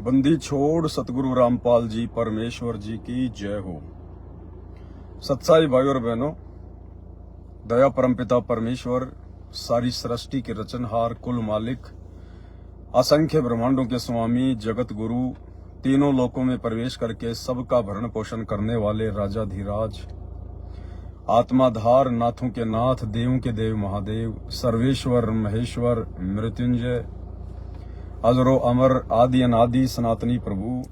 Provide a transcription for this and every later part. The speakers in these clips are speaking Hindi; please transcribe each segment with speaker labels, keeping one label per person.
Speaker 1: बंदी छोड़ सतगुरु रामपाल जी परमेश्वर जी की जय हो। सत्साई भाई और बहनों, दया परमपिता परमेश्वर सारी सृष्टि के रचनहार, कुल मालिक, असंख्य ब्रह्मांडों के स्वामी, जगत गुरु, तीनों लोकों में प्रवेश करके सबका भरण पोषण करने वाले राजाधिराज, आत्माधार, नाथों के नाथ, देवों के देव महादेव, सर्वेश्वर महेश्वर, मृत्युंजय, अजरो अमर, आदि अनादि सनातनी प्रभु,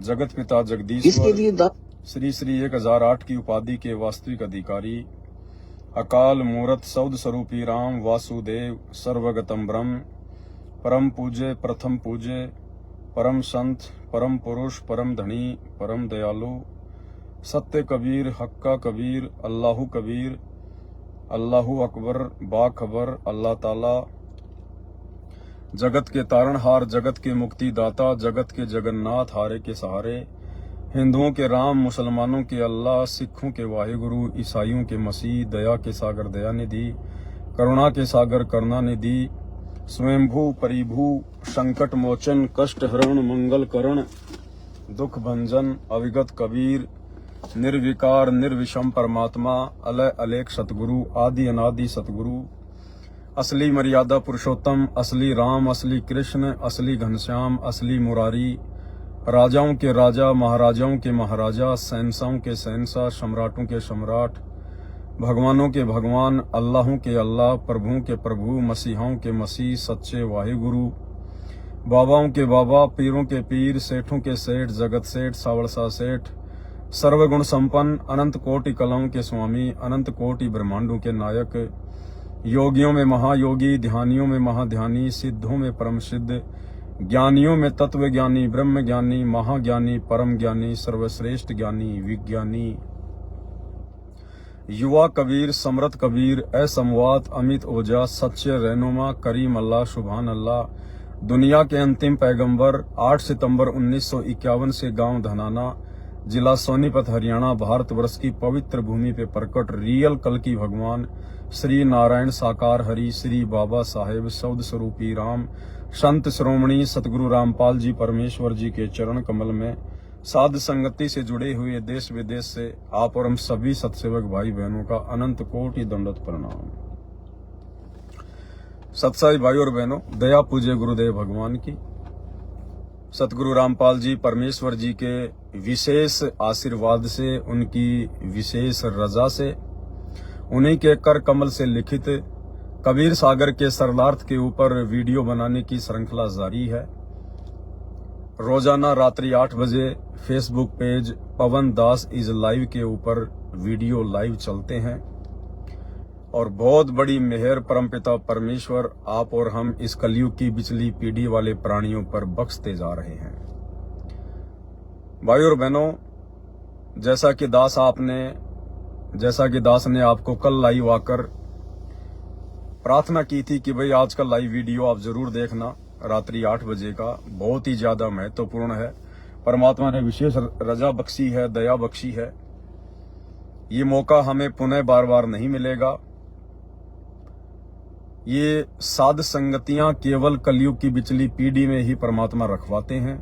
Speaker 1: जगत पिता जगदीश्वर, श्री श्री 1008 की उपाधि के वास्तविक अधिकारी, अकाल मूरत सौद स्वरूपी राम वासुदेव, सर्वगतम ब्रह्म, परम पूज्य, प्रथम पूज्य, परम संत, परम पुरुष, परम धनी, परम दयालु, सत्य कबीर, हक्का कबीर, अल्लाहु कबीर, अल्लाहु अकबर, बाखबर, अल्लाह ताला, जगत के तारणहार, जगत के मुक्ति दाता, जगत के जगन्नाथ, हारे के सहारे, हिंदुओं के राम, मुसलमानों के अल्लाह, सिखों के वाहिगुरु, ईसाइयों के मसीह, दया के सागर दयानिधि, करुणा के सागर करुणानिधि, स्वयंभू परिभू, संकट मोचन, कष्ट हरण, मंगल करण, दुख भंजन, अविगत कबीर, निर्विकार निर्विषम परमात्मा, अलय अलेख सतगुरु, आदि अनादि सतगुरु, असली मर्यादा पुरुषोत्तम, असली राम, असली कृष्ण, असली घनश्याम, असली मुरारी, राजाओं के राजा, महाराजाओं के महाराजा, शहंशाहों के शहंशाह, सम्राटों के सम्राट, भगवानों के भगवान, अल्लाहों के अल्लाह, प्रभुओं के प्रभु, मसीहाओं के मसीह, सच्चे वाहिगुरु, बाबाओं के बाबा, पीरों के पीर, सेठों के सेठ, जगत सेठ, सावड़सा सेठ, सर्वगुण संपन्न, अनंत कोटि कलाओं के स्वामी, अनंत कोटि ब्रह्मांडों के नायक, योगियों में महायोगी, ध्यानियों में महाध्यानी, सिद्धों में परम सिद्ध, ज्ञानियों में तत्व ज्ञानी, ब्रह्म ज्ञानी, महाज्ञानी, परम ज्ञानी, सर्वश्रेष्ठ ज्ञानी, विज्ञानी, युवा कबीर, समृत कबीर, असमवात, अमित ओजा, सच्चे रहनुमा, करीम अल्लाह, सुभान अल्लाह, दुनिया के अंतिम पैगंबर, 8 सितंबर 1951 से गांव धनाना, जिला सोनीपत, हरियाणा, भारतवर्ष की पवित्र भूमि पे प्रकट रियल कल की भगवान श्री नारायण साकार हरि, श्री बाबा साहेब सौद स्वरूपी राम, संत श्रोमणी सतगुरु रामपाल जी परमेश्वर जी के चरण कमल में साध संगति से जुड़े हुए देश विदेश से आप और हम सभी सत्सेवक भाई बहनों का अनंत कोटि दंडवत प्रणाम। सत्साई भाई और बहनों, दया पूज्य गुरुदेव भगवान की, सतगुरु रामपाल जी परमेश्वर जी के विशेष आशीर्वाद से, उनकी विशेष रजा से, उन्हीं के कर कमल से लिखित कबीर सागर के सरलार्थ के ऊपर वीडियो बनाने की श्रृंखला जारी है। रोजाना रात्रि 8 बजे Facebook page Pawan Das is live के ऊपर वीडियो लाइव चलते हैं और बहुत बड़ी मेहर परमपिता परमेश्वर आप और हम इस कलयुग की बिचली पीढ़ी वाले प्राणियों पर बख्शते जा रहे हैं। भाई और बहनों, जैसा कि दास ने आपको कल लाइव आकर प्रार्थना की थी कि भाई आज का लाइव वीडियो आप जरूर देखना, रात्रि 8 बजे का, बहुत ही ज्यादा महत्वपूर्ण है। परमात्मा ने विशेष रजा बख्शी है, दया बख्शी है। ये मौका हमें पुनः बार बार नहीं मिलेगा। ये साध संगतियां केवल कलयुग की बिचली पीढ़ी में ही परमात्मा रखवाते हैं।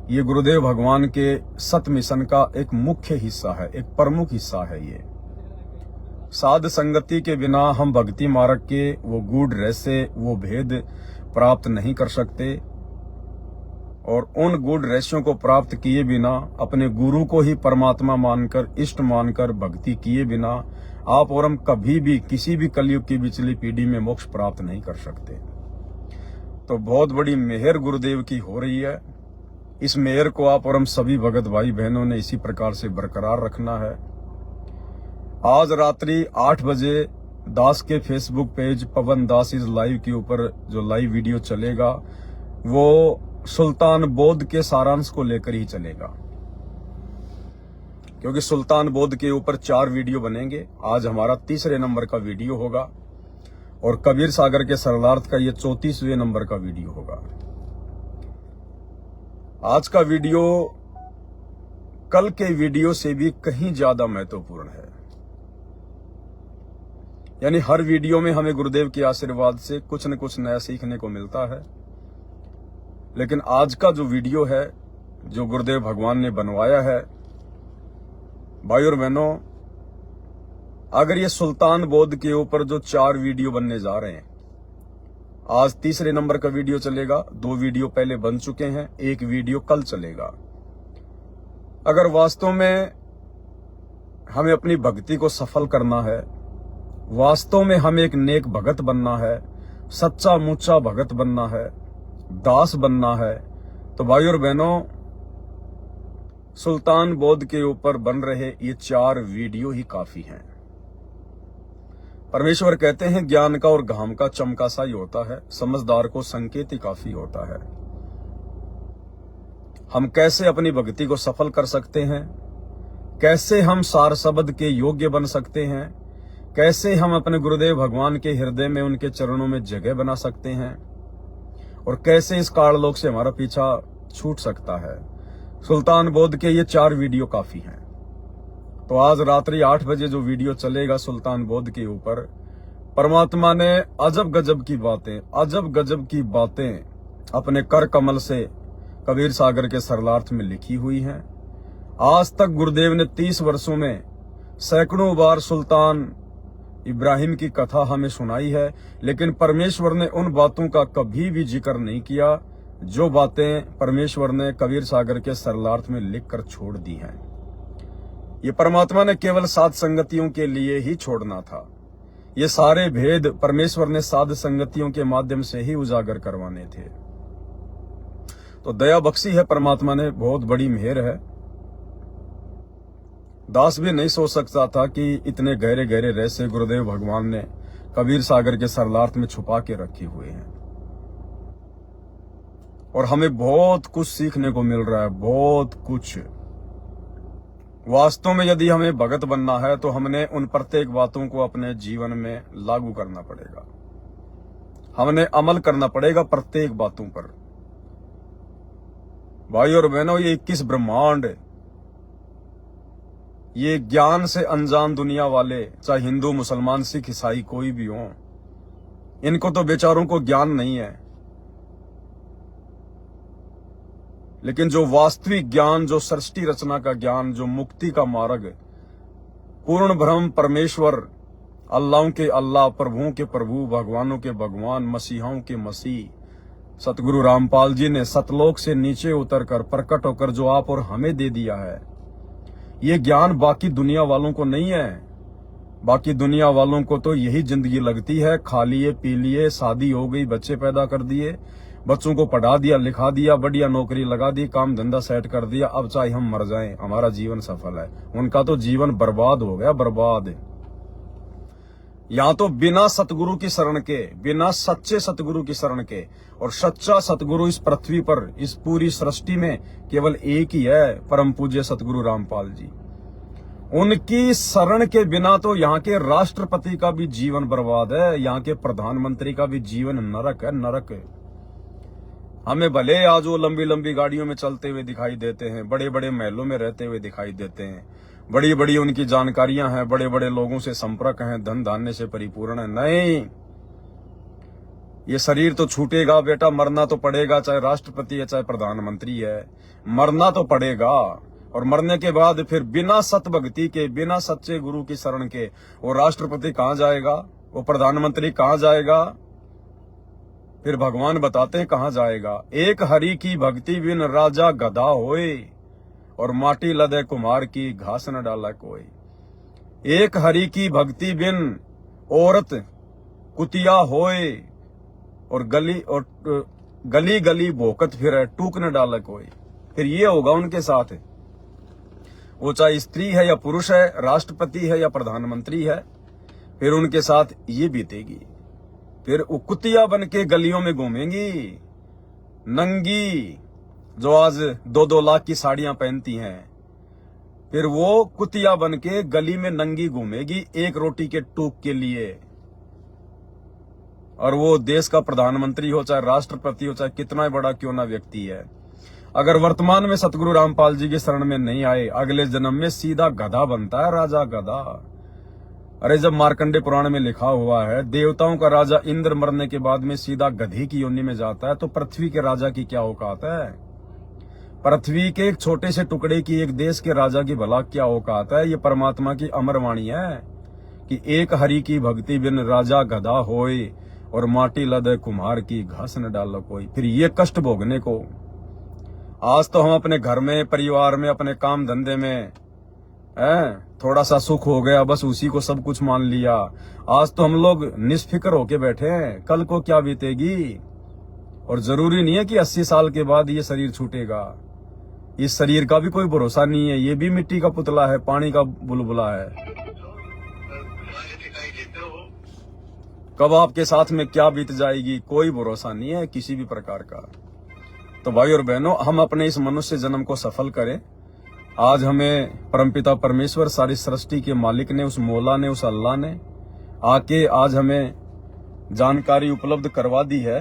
Speaker 1: ये गुरुदेव भगवान के सत मिशन का एक मुख्य हिस्सा है, एक प्रमुख हिस्सा है। ये साध संगति के बिना हम भक्ति मार्ग के वो गूढ़ रहस्य, वो भेद प्राप्त नहीं कर सकते और उन गूढ़ रहस्यों को प्राप्त किए बिना, अपने गुरु को ही परमात्मा मानकर, इष्ट मानकर भक्ति किए बिना आप और हम कभी भी किसी भी कलयुग की बिचली पीढ़ी में मोक्ष प्राप्त नहीं कर सकते। तो बहुत बड़ी मेहर गुरुदेव की हो रही है। इस मेहर को आप और हम सभी भगत भाई बहनों ने इसी प्रकार से बरकरार रखना है। आज रात्रि 8 बजे दास के Facebook page Pawan Das is live के ऊपर जो लाइव वीडियो चलेगा वो सुल्तान बौद्ध के सारांश को लेकर ही चलेगा, क्योंकि सुल्तान बौद्ध के ऊपर 4 वीडियो बनेंगे। आज हमारा 3रे नंबर का वीडियो होगा और कबीर सागर के सरलार्थ का ये 34वें नंबर का वीडियो होगा। आज का वीडियो कल के वीडियो से भी कहीं ज्यादा महत्वपूर्ण है। यानी हर वीडियो में हमें गुरुदेव के आशीर्वाद से कुछ न कुछ नया सीखने को मिलता है। लेकिन आज का जो वीडियो है जो गुरुदेव भगवान ने बनवाया है, भाई और बहनों, अगर ये सुल्तान बोध के ऊपर जो 4 वीडियो बनने जा रहे हैं, आज तीसरे नंबर का वीडियो चलेगा, 2 वीडियो पहले बन चुके हैं, 1 वीडियो कल चलेगा। अगर वास्तव में हमें अपनी भक्ति को सफल करना है, वास्तव में हमें एक नेक भगत बनना है, सच्चा मुच्चा भगत बनना है, दास बनना है, तो भाई और बहनों, सुल्तान बोध के ऊपर बन रहे ये 4 वीडियो ही काफी हैं। परमेश्वर कहते हैं ज्ञान का और घाम का चमका सा ही होता है, समझदार को संकेत ही काफी होता है। हम कैसे अपनी भक्ति को सफल कर सकते हैं, कैसे हम सार शब्द के योग्य बन सकते हैं, कैसे हम अपने गुरुदेव भगवान के हृदय में उनके चरणों में जगह बना सकते हैं, और कैसे इस काललोक से हमारा पीछा छूट सकता है। सुल्तान बोध के ये 4 वीडियो काफी हैं। तो आज रात्रि 8 बजे जो वीडियो चलेगा सुल्तान बोध के ऊपर, परमात्मा ने अजब गजब की बातें अपने कर कमल से कबीर सागर के सरलार्थ में लिखी हुई हैं। आज तक गुरुदेव ने 30 वर्षों में सैकड़ों बार सुल्तान इब्राहिम की कथा हमें सुनाई है, लेकिन परमेश्वर ने उन बातों का कभी भी जिक्र नहीं किया जो बातें परमेश्वर ने कबीर सागर के सरलार्थ में लिखकर छोड़ दी हैं। ये परमात्मा ने केवल साध संगतियों के लिए ही छोड़ना था। ये सारे भेद परमेश्वर ने साध संगतियों के माध्यम से ही उजागर करवाने थे। तो दया बख्शी है परमात्मा ने, बहुत बड़ी मेहर है। दास भी नहीं सोच सकता था कि इतने गहरे गहरे रहस्य गुरुदेव भगवान ने कबीर सागर के सरलार्थ में छुपा के रखे हुए हैं, और हमें बहुत कुछ सीखने को मिल रहा है, बहुत कुछ। वास्तव में यदि हमें भगत बनना है तो हमने उन प्रत्येक बातों को अपने जीवन में लागू करना पड़ेगा, हमने अमल करना पड़ेगा प्रत्येक बातों पर। भाई और बहनों, ये 21 ब्रह्मांड, ये ज्ञान से अनजान दुनिया वाले, चाहे हिंदू मुसलमान सिख ईसाई कोई भी हो, इनको तो बेचारों को ज्ञान नहीं है। लेकिन जो वास्तविक ज्ञान, जो सृष्टि रचना का ज्ञान, जो मुक्ति का मार्ग, पूर्ण ब्रह्म परमेश्वर, अल्लाहों के अल्लाह, प्रभुओं के प्रभु, भगवानों के भगवान, मसीहाओं के मसीह, सतगुरु रामपाल जी ने सतलोक से नीचे उतरकर प्रकट होकर जो आप और हमें दे दिया है, ये ज्ञान बाकी दुनिया वालों को नहीं है। बाकी दुनिया वालों को तो यही जिंदगी लगती है, खा लिए पी लिए, शादी हो गई, बच्चे पैदा कर दिए, बच्चों को पढ़ा दिया लिखा दिया, बढ़िया नौकरी लगा दी, काम धंधा सेट कर दिया, अब चाहे हम मर जाएं हमारा जीवन सफल है। उनका तो जीवन बर्बाद हो गया, बर्बाद। यहाँ तो बिना सतगुरु की शरण के, बिना सच्चे सतगुरु की शरण के, और सच्चा सतगुरु इस पृथ्वी पर, इस पूरी सृष्टि में केवल एक ही है, परम पूज्य सतगुरु रामपाल जी। उनकी शरण के बिना तो यहाँ के राष्ट्रपति का भी जीवन बर्बाद है, यहाँ के प्रधानमंत्री का भी जीवन नरक है, नरक है। हमें भले आज वो लंबी लंबी गाड़ियों में चलते हुए दिखाई देते हैं, बड़े बड़े महलों में रहते हुए दिखाई देते हैं, बड़ी बड़ी उनकी जानकारियां हैं, बड़े बड़े लोगों से संपर्क हैं, धन धान्य से परिपूर्ण है। नहीं, ये शरीर तो छूटेगा बेटा, मरना तो पड़ेगा, चाहे राष्ट्रपति है चाहे प्रधानमंत्री है, मरना तो पड़ेगा। और मरने के बाद फिर बिना सत भक्ति के, बिना सच्चे गुरु की शरण के वो राष्ट्रपति कहाँ जाएगा, वो प्रधानमंत्री कहाँ जाएगा, फिर भगवान बताते हैं कहाँ जाएगा। एक हरि की भक्ति बिन राजा गधा होए, और माटी लदे कुम्हार की घास न डाला कोई। एक हरि की भक्ति बिन औरत कुतिया होए, और गली गली भोकत फिरे, टूक न डाला कोई। फिर ये होगा उनके साथ, वो चाहे स्त्री है या पुरुष है, राष्ट्रपति है या प्रधानमंत्री है, फिर उनके साथ ये बीतेगी। फिर वो कुतिया बन के गलियों में घूमेंगी, नंगी, जो आज 2-2 लाख की साड़ियां पहनती हैं, फिर वो कुतिया बन के गली में नंगी घूमेगी 1 रोटी के टूक के लिए। और वो देश का प्रधानमंत्री हो, चाहे राष्ट्रपति हो, चाहे कितना बड़ा क्यों ना व्यक्ति है, अगर वर्तमान में सतगुरु रामपाल जी की शरण में नहीं आए, अगले जन्म में सीधा गधा बनता है, राजा गधा। अरे जब मार्कंडे पुराण में लिखा हुआ है देवताओं का राजा इंद्र मरने के बाद में सीधा गधे की योनि में जाता है, तो पृथ्वी के राजा की क्या औकात है? पृथ्वी के एक छोटे से टुकड़े की एक देश के राजा की भला क्या औकात है? ये परमात्मा की अमर वाणी है कि एक हरि की भक्ति बिन राजा गधा होए और माटी लदे कुम्हार की घास न डालो कोई। फिर ये कष्ट भोगने को आज तो हम अपने घर में, परिवार में, अपने काम धंधे में थोड़ा सा सुख हो गया, बस उसी को सब कुछ मान लिया। आज तो हम लोग निष्फिक्र होके बैठे हैं, कल को क्या बीतेगी। और जरूरी नहीं है कि 80 साल के बाद ये शरीर छूटेगा। इस शरीर का भी कोई भरोसा नहीं है, ये भी मिट्टी का पुतला है, पानी का बुलबुला है। कब आपके साथ में क्या बीत जाएगी कोई भरोसा नहीं है किसी भी प्रकार का। तो भाई और बहनों, हम अपने इस मनुष्य जन्म को सफल करें। आज हमें परमपिता परमेश्वर, सारी सृष्टि के मालिक ने, उस मौला ने, उस अल्लाह ने आके आज हमें जानकारी उपलब्ध करवा दी है।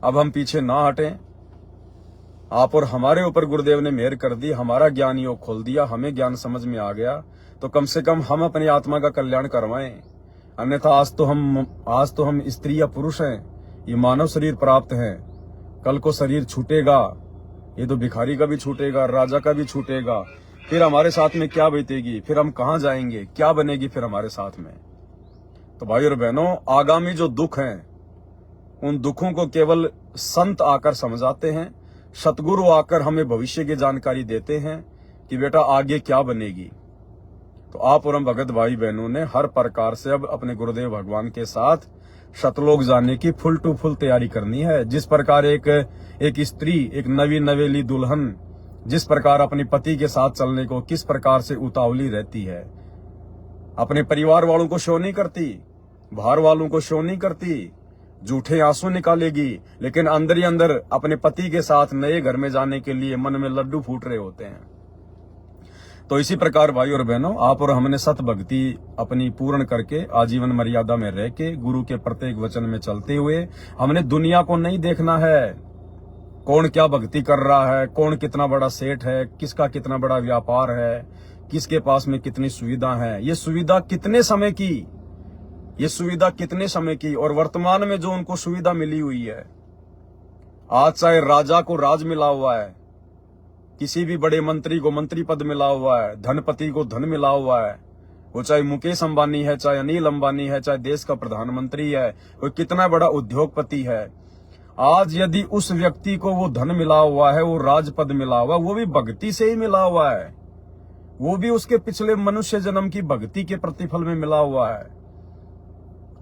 Speaker 1: अब हम पीछे ना हटें। आप और हमारे ऊपर गुरुदेव ने मेहर कर दी, हमारा ज्ञान योग खोल दिया, हमें ज्ञान समझ में आ गया, तो कम से कम हम अपनी आत्मा का कल्याण करवाएं। अन्यथा आज तो हम स्त्री या पुरुष हैं, ये मानव शरीर प्राप्त हैं, कल को शरीर छूटेगा, ये तो भिखारी का भी छूटेगा, राजा का भी छूटेगा। फिर हमारे साथ में क्या बीतेगी, फिर हम कहाँ जाएंगे, क्या बनेगी फिर हमारे साथ में। तो भाई और बहनों, आगामी जो दुख हैं उन दुखों को केवल संत आकर समझाते हैं, सतगुरु आकर हमें भविष्य की जानकारी देते हैं कि बेटा आगे क्या बनेगी। तो आप और हम भगत भाई बहनों ने हर प्रकार से अब अपने गुरुदेव भगवान के साथ शतलोक जाने की फुल टू फुल तैयारी करनी है। जिस प्रकार एक स्त्री, एक नवी नवेली दुल्हन जिस प्रकार अपने पति के साथ चलने को किस प्रकार से उतावली रहती है, अपने परिवार वालों को शो नहीं करती, बाहर वालों को शो नहीं करती, झूठे आंसू निकालेगी, लेकिन अंदर ही अंदर अपने पति के साथ नए घर में जाने के लिए मन में लड्डू फूट रहे होते हैं। तो इसी प्रकार भाई और बहनों, आप और हमने सत भक्ति अपनी पूर्ण करके आजीवन मर्यादा में रह के गुरु के प्रत्येक वचन में चलते हुए हमने दुनिया को नहीं देखना है, कौन क्या भक्ति कर रहा है, कौन कितना बड़ा सेठ है, किसका कितना बड़ा व्यापार है, किसके पास में कितनी सुविधा है, ये सुविधा कितने समय की, ये सुविधा कितने समय की, और वर्तमान में जो उनको सुविधा मिली हुई है। आज चाहे राजा को राज मिला हुआ है, किसी भी बड़े मंत्री को मंत्री पद मिला हुआ है, धनपति को धन मिला हुआ है, वो चाहे मुकेश अंबानी है, चाहे अनिल अंबानी है, चाहे देश का प्रधानमंत्री है, वो कितना बड़ा उद्योगपति है। आज यदि उस व्यक्ति को वो धन मिला हुआ है, वो राजपद मिला हुआ है, वो भी भक्ति से ही मिला हुआ है, वो भी उसके पिछले मनुष्य जन्म की भक्ति के प्रतिफल में मिला हुआ है।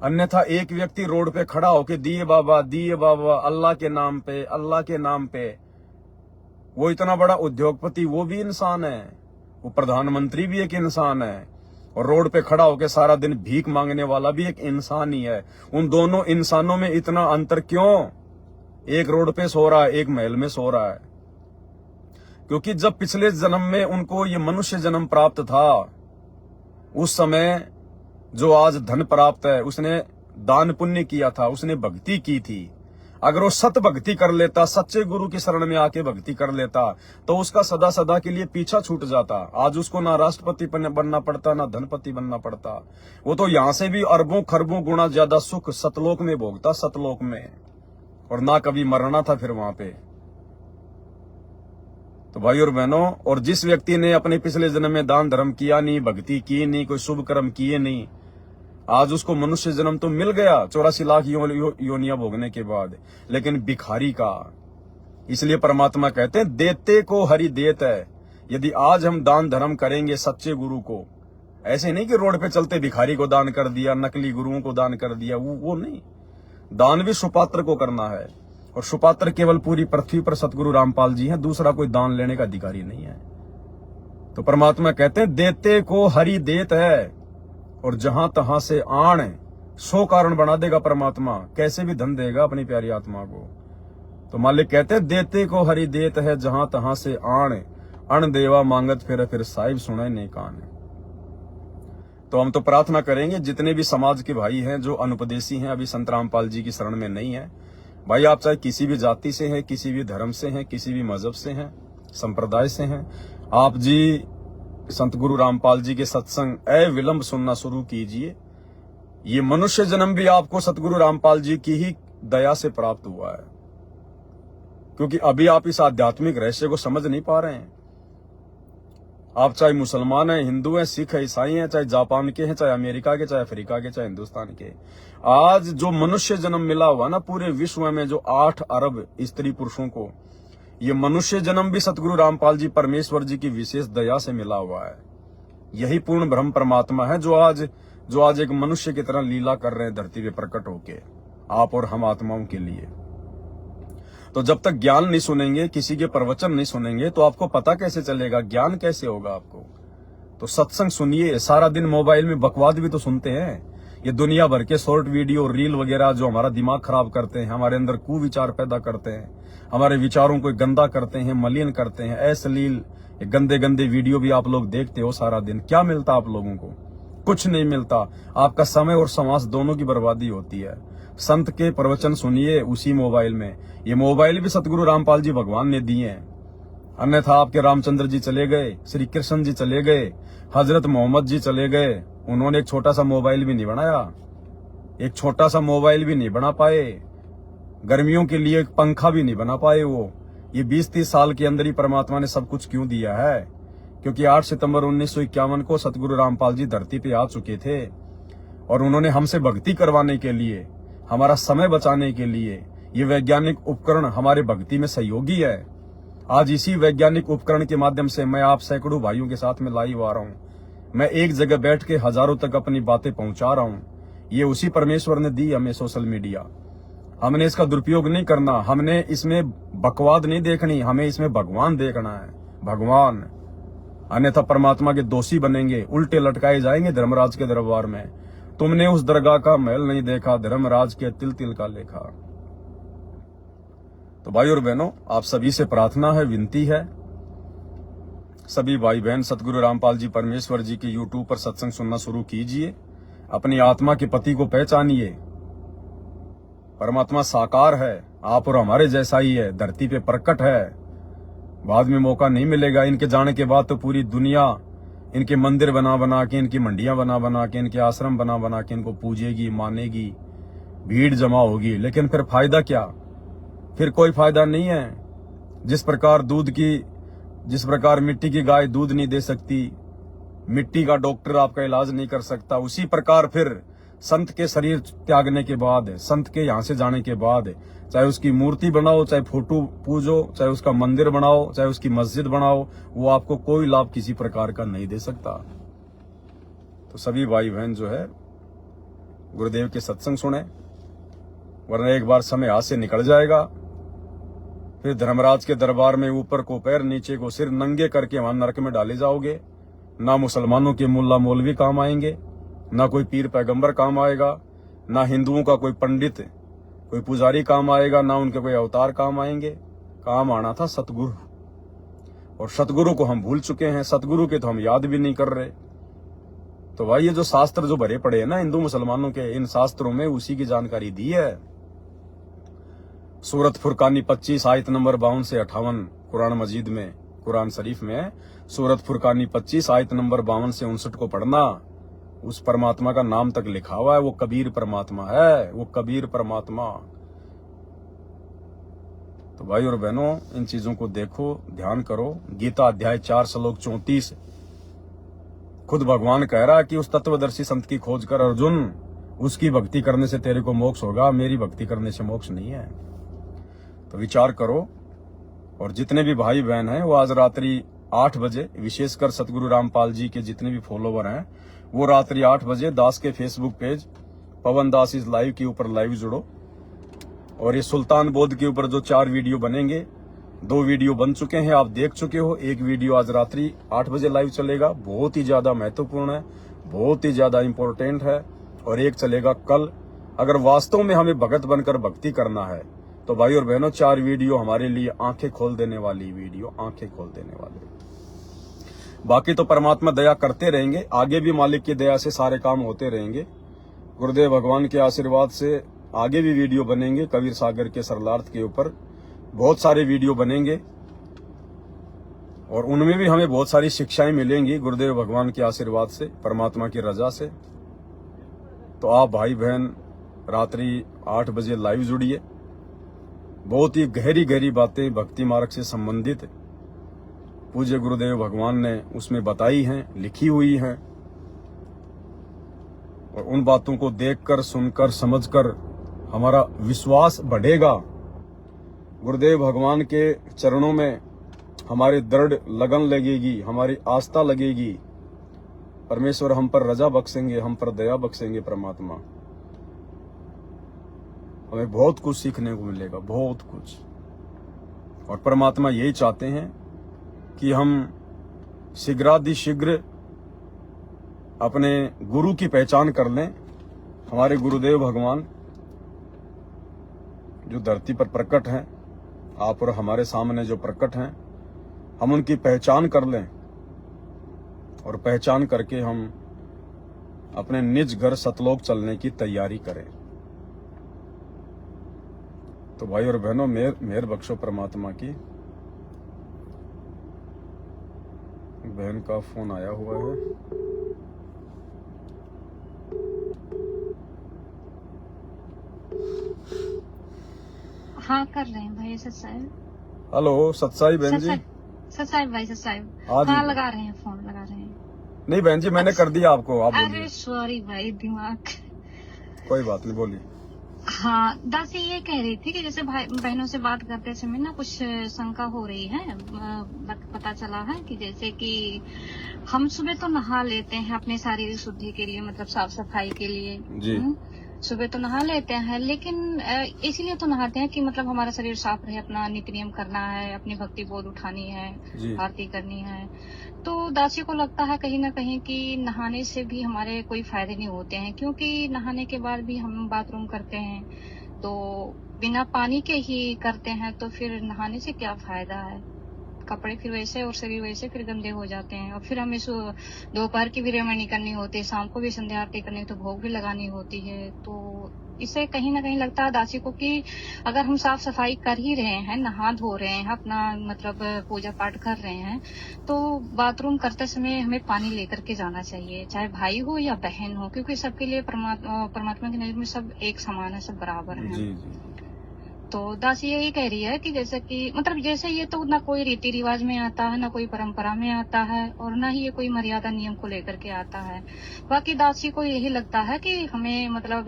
Speaker 1: अन्यथा एक व्यक्ति रोड पे खड़ा होके दिए बाबा अल्लाह के नाम पे, अल्लाह के नाम पे, वो इतना बड़ा उद्योगपति, वो भी इंसान है, वो प्रधानमंत्री भी एक इंसान है, और रोड पे खड़ा होके सारा दिन भीख मांगने वाला भी एक इंसान ही है। उन दोनों इंसानों में इतना अंतर क्यों? एक रोड पे सो रहा है, एक महल में सो रहा है। क्योंकि जब पिछले जन्म में उनको ये मनुष्य जन्म प्राप्त था, उस समय जो आज धन प्राप्त है, उसने दान पुण्य किया था, उसने भक्ति की थी। अगर वो सत भक्ति कर लेता, सच्चे गुरु की शरण में आके भक्ति कर लेता, तो उसका सदा सदा के लिए पीछा छूट जाता। आज उसको ना राष्ट्रपति बनना पड़ता, ना धनपति बनना पड़ता, वो तो यहां से भी अरबों खरबों गुना ज्यादा सुख सतलोक में भोगता, सतलोक में, और ना कभी मरना था फिर वहां पे। तो भाई और बहनों, और जिस व्यक्ति ने अपने पिछले जन्म में दान धर्म किया नहीं, भक्ति की नहीं, कोई शुभ कर्म किए नहीं, आज उसको मनुष्य जन्म तो मिल गया 84 लाख योनियां भोगने के बाद, लेकिन भिखारी का। इसलिए परमात्मा कहते हैं देते को हरि देत है। यदि आज हम दान धर्म करेंगे सच्चे गुरु को, ऐसे नहीं कि रोड पे चलते भिखारी को दान कर दिया, नकली गुरुओं को दान कर दिया, वो नहीं। दान भी सुपात्र को करना है, और सुपात्र केवल पूरी पृथ्वी पर सतगुरु रामपाल जी हैं, दूसरा कोई दान लेने का अधिकारी नहीं है। तो परमात्मा कहते हैं देते को हरि देत है, और जहां तहां से आण सो कारण बना देगा परमात्मा, कैसे भी धन देगा अपनी प्यारी आत्मा को। तो मालिक कहते हैं देते को हरि देत है, जहां तहां से आण अण देवा मांगत फिर साहिब सुने ने कान। तो हम तो प्रार्थना करेंगे जितने भी समाज के भाई हैं जो अनुपदेशी हैं, अभी संत रामपाल जी की शरण में नहीं है, भाई आप चाहे किसी भी जाति से हैं, किसी भी धर्म से हैं, किसी भी मजहब से हैं, संप्रदाय से हैं, आप जी संत गुरु रामपाल जी के सत्संग अविलंब सुनना शुरू कीजिए। ये मनुष्य जन्म भी आपको सतगुरु रामपाल जी की ही दया से प्राप्त हुआ है, क्योंकि अभी आप इस आध्यात्मिक रहस्य को समझ नहीं पा रहे हैं। आप चाहे मुसलमान हैं, हिंदू हैं, सिख हैं, ईसाई हैं, चाहे जापान के हैं, चाहे अमेरिका के, चाहे अफ्रीका के, चाहे हिंदुस्तान के, आज जो मनुष्य जन्म मिला हुआ ना पूरे विश्व में, जो 8 अरब स्त्री पुरुषों को, ये मनुष्य जन्म भी सतगुरु रामपाल जी परमेश्वर जी की विशेष दया से मिला हुआ है। यही पूर्ण ब्रह्म परमात्मा है जो आज एक मनुष्य की तरह लीला कर रहे हैं धरती पे प्रकट होके, आप और हम आत्माओं के लिए। तो जब तक ज्ञान नहीं सुनेंगे, किसी के प्रवचन नहीं सुनेंगे, तो आपको पता कैसे चलेगा, ज्ञान कैसे होगा आपको। तो सत्संग सुनिए। सारा दिन मोबाइल में बकवाद भी तो सुनते हैं, ये दुनिया भर के शॉर्ट वीडियो, रील वगैरह जो हमारा दिमाग खराब करते हैं, हमारे अंदर कुविचार पैदा करते हैं, हमारे विचारों को गंदा करते हैं, मलिन करते हैं। अश्लील गंदे गंदे वीडियो भी आप लोग देखते हो सारा दिन। क्या मिलता आप लोगों को? कुछ नहीं मिलता। आपका समय और समाज दोनों की बर्बादी होती है। संत के प्रवचन सुनिए उसी मोबाइल में। ये मोबाइल भी सतगुरु रामपाल जी भगवान ने दिए हैं, अन्यथा आपके रामचंद्र जी चले गए, श्री कृष्ण जी चले गए, हजरत मोहम्मद जी चले गए, उन्होंने एक छोटा सा मोबाइल भी नहीं बनाया, एक छोटा सा मोबाइल भी नहीं बना पाए, गर्मियों के लिए एक पंखा भी नहीं बना पाए वो। ये 20-30 साल के अंदर ही परमात्मा ने सब कुछ क्यों दिया है? क्योंकि 8 सितंबर 1951 को सतगुरु रामपाल जी धरती पे आ चुके थे और उन्होंने हमसे भक्ति करवाने के लिए, हमारा समय बचाने के लिए, ये वैज्ञानिक उपकरण हमारे भक्ति में सहयोगी है। आज इसी वैज्ञानिक उपकरण के माध्यम से मैं आप सैकड़ों भाइयों के साथ में लाइव आ रहा हूँ। मैं एक जगह बैठ के हजारों तक अपनी बातें पहुंचा रहा हूँ। ये उसी परमेश्वर ने दी हमें सोशल मीडिया। हमने इसका दुरुपयोग नहीं करना, हमने इसमें बकवाद नहीं देखनी, हमें इसमें भगवान देखना है, भगवान। अन्यथा परमात्मा के दोषी बनेंगे, उल्टे लटकाए जाएंगे धर्मराज के दरबार में। तुमने उस दरगाह का महल नहीं देखा, धर्मराज के तिल तिल का लेखा। तो भाई और बहनों, आप सभी से प्रार्थना है, विनती है, सभी भाई बहन सतगुरु रामपाल जी परमेश्वर जी के यूट्यूब पर सत्संग सुनना शुरू कीजिए। अपनी आत्मा के पति को पहचानिए। परमात्मा साकार है, आप और हमारे जैसा ही है, धरती पे प्रकट है। बाद में मौका नहीं मिलेगा। इनके जाने के बाद तो पूरी दुनिया इनके मंदिर बना बना के, इनकी मंडियां बना बना के, इनके आश्रम बना बना के इनको पूजेगी, मानेगी, भीड़ जमा होगी। लेकिन फिर फायदा क्या? फिर कोई फायदा नहीं है। जिस प्रकार मिट्टी की गाय दूध नहीं दे सकती, मिट्टी का डॉक्टर आपका इलाज नहीं कर सकता, उसी प्रकार फिर संत के शरीर त्यागने के बाद, संत के यहाँ से जाने के बाद, चाहे उसकी मूर्ति बनाओ, चाहे फोटो पूजो, चाहे उसका मंदिर बनाओ, चाहे उसकी मस्जिद बनाओ, वो आपको कोई लाभ किसी प्रकार का नहीं दे सकता। तो सभी भाई बहन जो है गुरुदेव के सत्संग सुने, वरना एक बार समय हाथ से निकल जाएगा। फिर धर्मराज के दरबार में ऊपर को पैर, नीचे को सिर, नंगे करके वहां नरक में डाले जाओगे। ना मुसलमानों के मुल्ला मौलवी काम आएंगे, ना कोई पीर पैगंबर काम आएगा, ना हिंदुओं का कोई पंडित, कोई पुजारी काम आएगा, ना उनके कोई अवतार काम आएंगे। काम आना था सतगुरु, और सतगुरु को हम भूल चुके हैं। सतगुरु के तो हम याद भी नहीं कर रहे। तो भाई ये जो शास्त्र जो भरे पड़े हैं ना हिंदू मुसलमानों के, इन शास्त्रों में उसी की जानकारी दी है। सूरत फुरकानी 25 आयत नंबर 52 से 58 कुरान मजीद में, कुरान शरीफ में सूरत फुरकानी 25 आयत नंबर 52 से 59 को पढ़ना। उस परमात्मा का नाम तक लिखा हुआ है, वो कबीर परमात्मा है, वो कबीर परमात्मा। तो भाई और बहनों, इन चीजों को देखो, ध्यान करो। गीता अध्याय 4 श्लोक 34 खुद भगवान कह रहा है कि उस तत्वदर्शी संत की खोज कर अर्जुन, उसकी भक्ति करने से तेरे को मोक्ष होगा, मेरी भक्ति करने से मोक्ष नहीं है। तो विचार करो। और जितने भी भाई बहन हैं वो आज रात्रि 8 बजे, विशेषकर सतगुरु रामपाल जी के जितने भी फॉलोवर हैं, वो रात्रि 8 बजे दास के Facebook page Pawan Das is live के ऊपर लाइव जुड़ो। और ये सुल्तान बोध के ऊपर जो 4 वीडियो बनेंगे, 2 वीडियो बन चुके हैं, आप देख चुके हो। एक वीडियो आज रात्रि 8 बजे लाइव चलेगा, बहुत ही ज्यादा महत्वपूर्ण है, बहुत ही ज्यादा इंपॉर्टेंट है। और एक चलेगा कल। अगर वास्तव में हमें भगत बनकर भक्ति करना है तो भाई और बहनों, 4 वीडियो हमारे लिए आंखें खोल देने वाली वीडियो, आंखें खोल देने वाली। बाकी तो परमात्मा दया करते रहेंगे, आगे भी मालिक की दया से सारे काम होते रहेंगे। गुरुदेव भगवान के आशीर्वाद से आगे भी वीडियो बनेंगे। कबीर सागर के सरलार्थ के ऊपर बहुत सारे वीडियो बनेंगे। और उनमें भी हमें बहुत सारी शिक्षाएं मिलेंगी गुरुदेव भगवान के आशीर्वाद से, परमात्मा की रजा से। तो आप भाई बहन रात्रि 8 बजे लाइव जुड़िए। बहुत ही गहरी गहरी बातें भक्ति मार्ग से संबंधित पूज्य गुरुदेव भगवान ने उसमें बताई हैं, लिखी हुई हैं, और उन बातों को देखकर, सुनकर, समझकर हमारा विश्वास बढ़ेगा। गुरुदेव भगवान के चरणों में हमारी दृढ़ लगन लगेगी, हमारी आस्था लगेगी। परमेश्वर हम पर रजा बख्शेंगे, हम पर दया बख्शेंगे। परमात्मा हमें बहुत कुछ सीखने को मिलेगा, बहुत कुछ। और परमात्मा यही चाहते हैं कि हम शीघ्रातिशीघ्र अपने गुरु की पहचान कर लें। हमारे गुरुदेव भगवान जो धरती पर प्रकट हैं, आप और हमारे सामने जो प्रकट हैं, हम उनकी पहचान कर लें, और पहचान करके हम अपने निज घर सतलोक चलने की तैयारी करें। तो भाई और बहनों, मेहर बख्शो परमात्मा की। बहन का फोन आया हुआ है।
Speaker 2: हाँ, कर रहे हैं भाई सत्साई।
Speaker 1: हेलो सत्साई बहन जी।
Speaker 2: सत्साई भाई, सत्साई। हाँ, लगा रहे हैं, फोन लगा रहे हैं।
Speaker 1: नहीं बहन जी, मैंने कर दिया आपको, आप बोलिए।
Speaker 2: अरे सॉरी भाई, दिमाग।
Speaker 1: कोई बात नहीं, बोलिए।
Speaker 2: हाँ, दासी ये कह रही थी कि जैसे भाई बहनों से बात करते समय ना कुछ शंका हो रही है। पता चला है कि जैसे कि हम सुबह तो नहा लेते हैं अपने शारीरिक शुद्धि के लिए, मतलब साफ सफाई के लिए
Speaker 1: जी।
Speaker 2: सुबह तो नहा लेते हैं, लेकिन इसीलिए तो नहाते हैं कि मतलब हमारा शरीर साफ रहे, अपना नित्य नियम करना है, अपनी भक्ति बोध उठानी है, आरती करनी है। तो दासी को लगता है कहीं ना कहीं कि नहाने से भी हमारे कोई फायदे नहीं होते हैं, क्योंकि नहाने के बाद भी हम बाथरूम करते हैं, तो बिना पानी के ही करते हैं, तो फिर नहाने से क्या फायदा है। कपड़े फिर वैसे और शरीर वैसे फिर गंदे हो जाते हैं, और फिर हमें दोपहर की भी रेमणी करनी होती है, शाम को भी संध्या आरती करनी, तो भोग भी लगानी होती है। तो इससे कहीं ना कहीं लगता है दासी को कि अगर हम साफ सफाई कर ही रहे हैं, नहा धो रहे हैं, अपना मतलब पूजा पाठ कर रहे हैं, तो बाथरूम करते समय हमें पानी लेकर के जाना चाहिए, चाहे भाई हो या बहन हो, क्योंकि सबके लिए परमात्मा की नजर में सब एक समान है, सब बराबर है।
Speaker 1: जी जी।
Speaker 2: तो दासी यही कह रही है कि जैसे कि मतलब जैसे ये तो ना कोई रीति रिवाज में आता है, ना कोई परंपरा में आता है, और ना ही ये कोई मर्यादा नियम को लेकर के आता है। बाकी दासी को यही लगता है कि हमें मतलब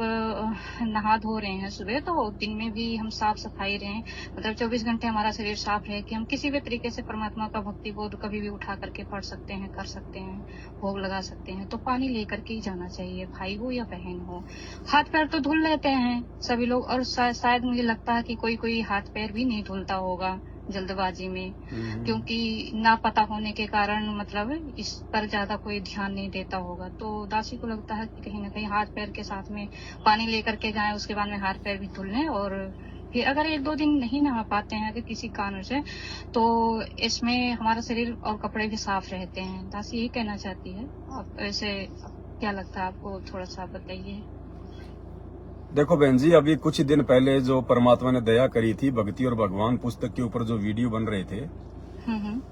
Speaker 2: नहा धो रहे हैं सुबह, तो दिन में भी हम साफ सफाई रहें, मतलब 24 घंटे हमारा शरीर साफ रहे, कि हम किसी भी तरीके से परमात्मा का भक्ति बोध कभी भी उठा करके पढ़ सकते हैं, कर सकते हैं, भोग लगा सकते हैं। तो पानी लेकर के ही जाना चाहिए, भाई हो या बहन हो। हाथ पैर तो धुल लेते हैं सभी लोग, और शायद मुझे लगता है कि कोई हाथ पैर भी नहीं धुलता होगा जल्दबाजी में, क्योंकि ना पता होने के कारण मतलब इस पर ज्यादा कोई ध्यान नहीं देता होगा। तो दासी को लगता है कि कहीं ना कहीं हाथ पैर के साथ में पानी लेकर के जाएं, उसके बाद में हाथ पैर भी धुल लें, और फिर अगर 1-2 दिन नहीं नहा पाते हैं अगर किसी कारण से, तो इसमें हमारा शरीर और कपड़े भी साफ रहते हैं। दासी यही कहना चाहती है। आप ऐसे क्या लगता है आपको, थोड़ा सा बताइए।
Speaker 1: देखो बहन जी, अभी कुछ ही दिन पहले जो परमात्मा ने दया करी थी भक्ति और भगवान पुस्तक के ऊपर जो वीडियो बन रहे थे,